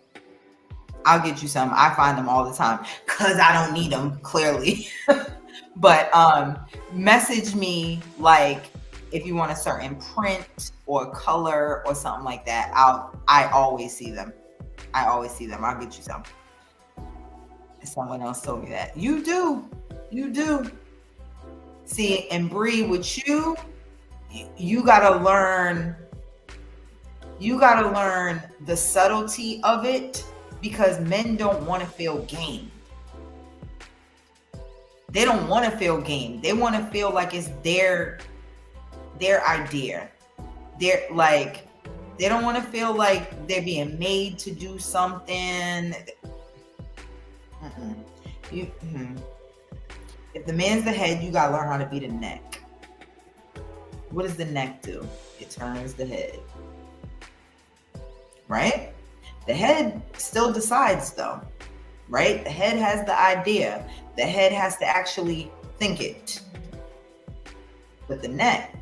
I find them all the time because I don't need them, clearly. But message me, like, if you want a certain print or color or something like that. I always see them. I'll get you some. Someone else told me that. You do. See, and Bree, with you gotta learn the subtlety of it, because men don't want to feel game. They don't want to feel game. They want to feel like it's their idea. They're like, they don't want to feel like they're being made to do something. If the man's the head, you gotta learn how to be the neck. What does the neck do? It turns the head. Right? The head still decides though, right? The head has the idea. The head has to actually think it. But the neck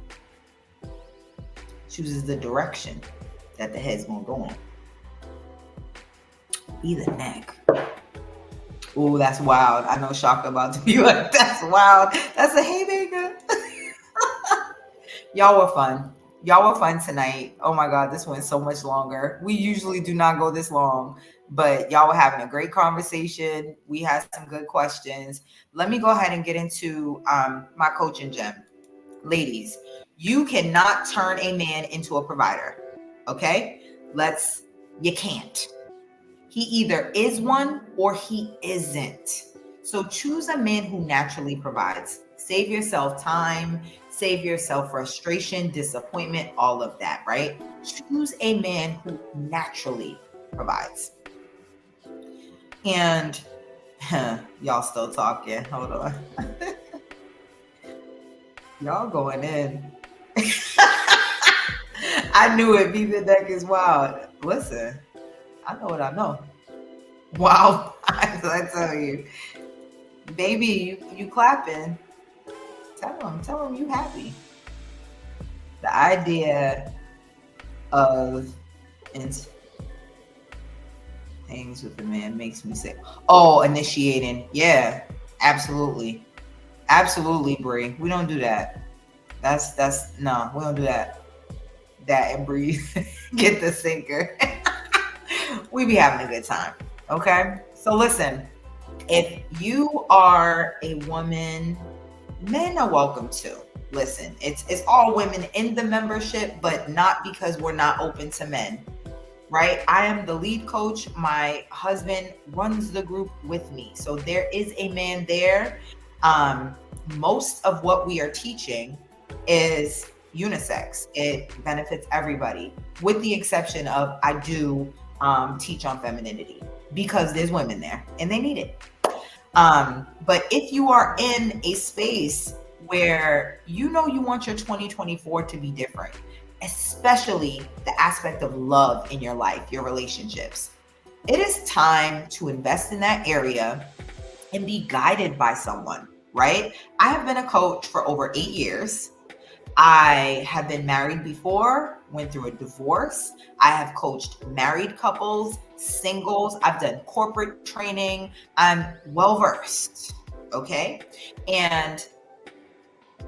chooses the direction. that the head's gonna go on. Be the neck. Ooh, that's wild. I know Shaka about to be like, that's wild. That's a haymaker. Y'all were fun. Y'all were fun tonight. Oh my God, this went so much longer. We usually do not go this long, but y'all were having a great conversation. We had some good questions. Let me go ahead and get into my coaching gem. Ladies, you cannot turn a man into a provider. Okay? You can't. He either is one or he isn't. So choose a man who naturally provides. Save yourself time, save yourself frustration, disappointment, all of that, right? Choose a man who naturally provides. And y'all still talking. Hold on. Y'all going in. I knew it. Be the neck is wild. Listen, I know what I know. Wow. I tell you. Baby, you clapping. Tell him you happy. The idea of things with the man makes me sick. Oh, initiating. Yeah, absolutely. Absolutely, Bree. We don't do that. That's no, we don't do that. That and breathe. Get the sinker. We be having a good time. Okay. So listen, if you are a woman, men are welcome too. Listen, it's all women in the membership, but not because we're not open to men. Right? I am the lead coach. My husband runs the group with me. So there is a man there. Most of what we are teaching is unisex. It benefits everybody, with the exception of I do teach on femininity because there's women there and they need it. But if you are in a space where you know you want your 2024 to be different, especially the aspect of love in your life, your relationships, it is time to invest in that area and be guided by someone, right? I have been a coach for over 8 years. I have been married before, went through a divorce. I have coached married couples, singles. I've done corporate training. I'm well-versed, okay? And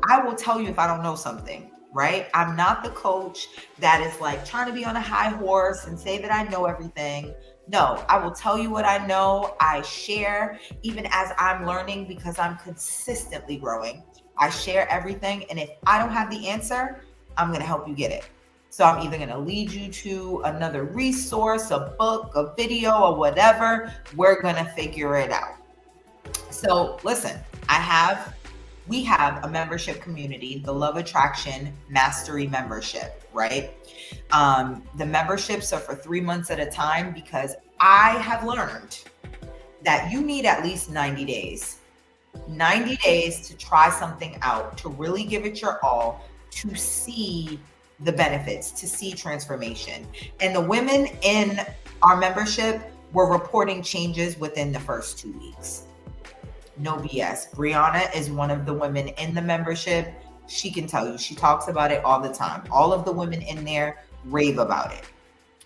I will tell you if I don't know something, right? I'm not the coach that is like trying to be on a high horse and say that I know everything. No, I will tell you what I know. I share even as I'm learning because I'm consistently growing. I share everything. And if I don't have the answer, I'm going to help you get it. So I'm either going to lead you to another resource, a book, a video, or whatever. We're going to figure it out. So listen, we have a membership community, the Love Attraction Mastery membership, right? The memberships are for 3 months at a time because I have learned that you need at least 90 days. 90 days to try something out, to really give it your all, to see the benefits, to see transformation. And the women in our membership were reporting changes within the first 2 weeks. No BS. Brianna is one of the women in the membership. She can tell you, she talks about it all the time. All of the women in there rave about it.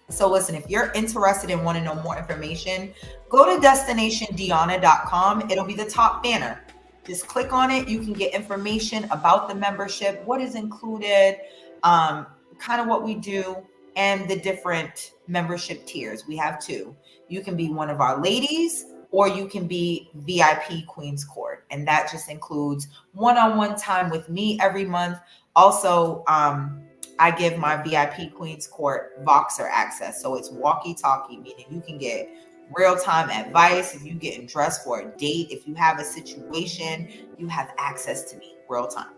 So listen, if you're interested and want to know more information, go to destinationdiana.com. It'll be the top banner. Just click on it. You can get information about the membership, what is included, kind of what we do, and the different membership tiers. We have 2. You can be one of our ladies, or you can be VIP Queen's Court. And that just includes one-on-one time with me every month. Also, I give my VIP Queen's Court Voxer access. So it's walkie-talkie, meaning you can get real-time advice. If you're getting dressed for a date, if you have a situation, you have access to me real-time.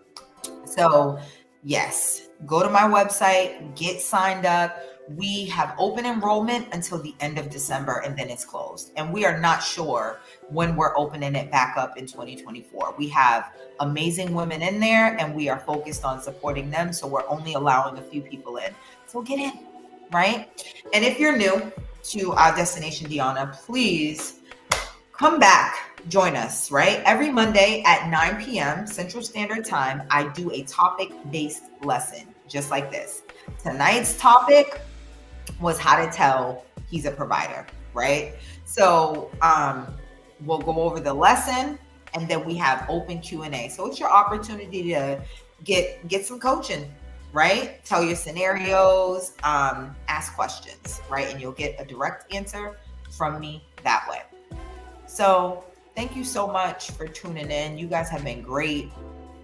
So yes, go to my website, get signed up. We have open enrollment until the end of December, and then it's closed. And we are not sure when we're opening it back up in 2024. We have amazing women in there, and we are focused on supporting them. So we're only allowing a few people in. So get in, right? And if you're new to our Destination Diana, please come back, join us, right? Every Monday at 9 p.m. Central Standard Time, I do a topic-based lesson just like this. Tonight's topic, was how to tell he's a provider, right? So we'll go over the lesson, and then we have open Q&A. So it's your opportunity to get some coaching, right? Tell your scenarios, ask questions, right? And you'll get a direct answer from me that way. So thank you so much for tuning in. You guys have been great.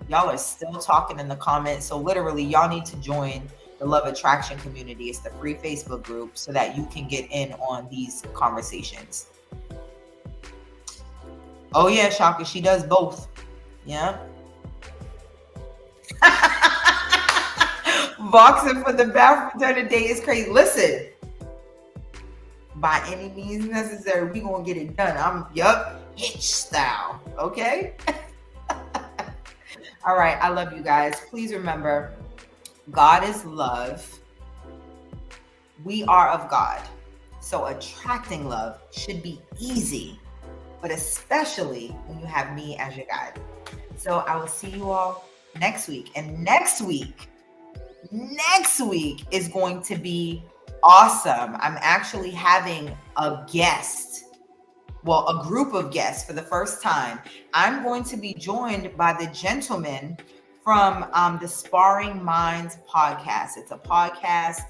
Y'all are still talking in the comments. So literally, y'all need to join the Love Attraction community. It's the free Facebook group so that you can get in on these conversations. Oh yeah, Shaka, she does both. Yeah. Boxing for the bathroom during the day is crazy. Listen, by any means necessary, we gonna get it done. Hitch style. Okay. All right. I love you guys. Please remember, God is love. We are of God. So attracting love should be easy, but especially when you have me as your guide. So I will see you all next week. And next week is going to be awesome. I'm actually having a guest. Well, a group of guests for the first time. I'm going to be joined by the gentleman from the Sparring Minds podcast. It's a podcast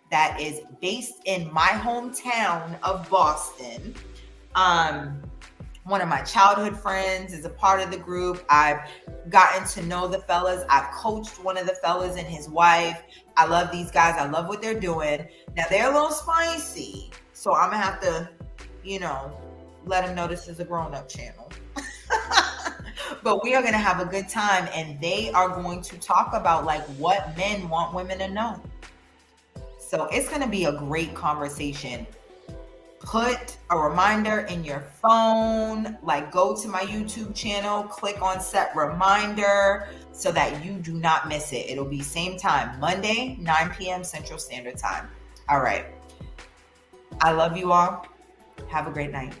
that is based in my hometown of Boston. One of my childhood friends is a part of the group. I've gotten to know the fellas. I've coached one of the fellas and his wife. I love these guys. I love what they're doing. Now, they're a little spicy, so I'm going to have to, let them know this is a grown-up channel. But we are going to have a good time, and they are going to talk about like what men want women to know. So it's going to be a great conversation. Put a reminder in your phone, like go to my YouTube channel, click on set reminder so that you do not miss it. It'll be same time, Monday, 9 p.m. Central Standard Time. All right. I love you all. Have a great night.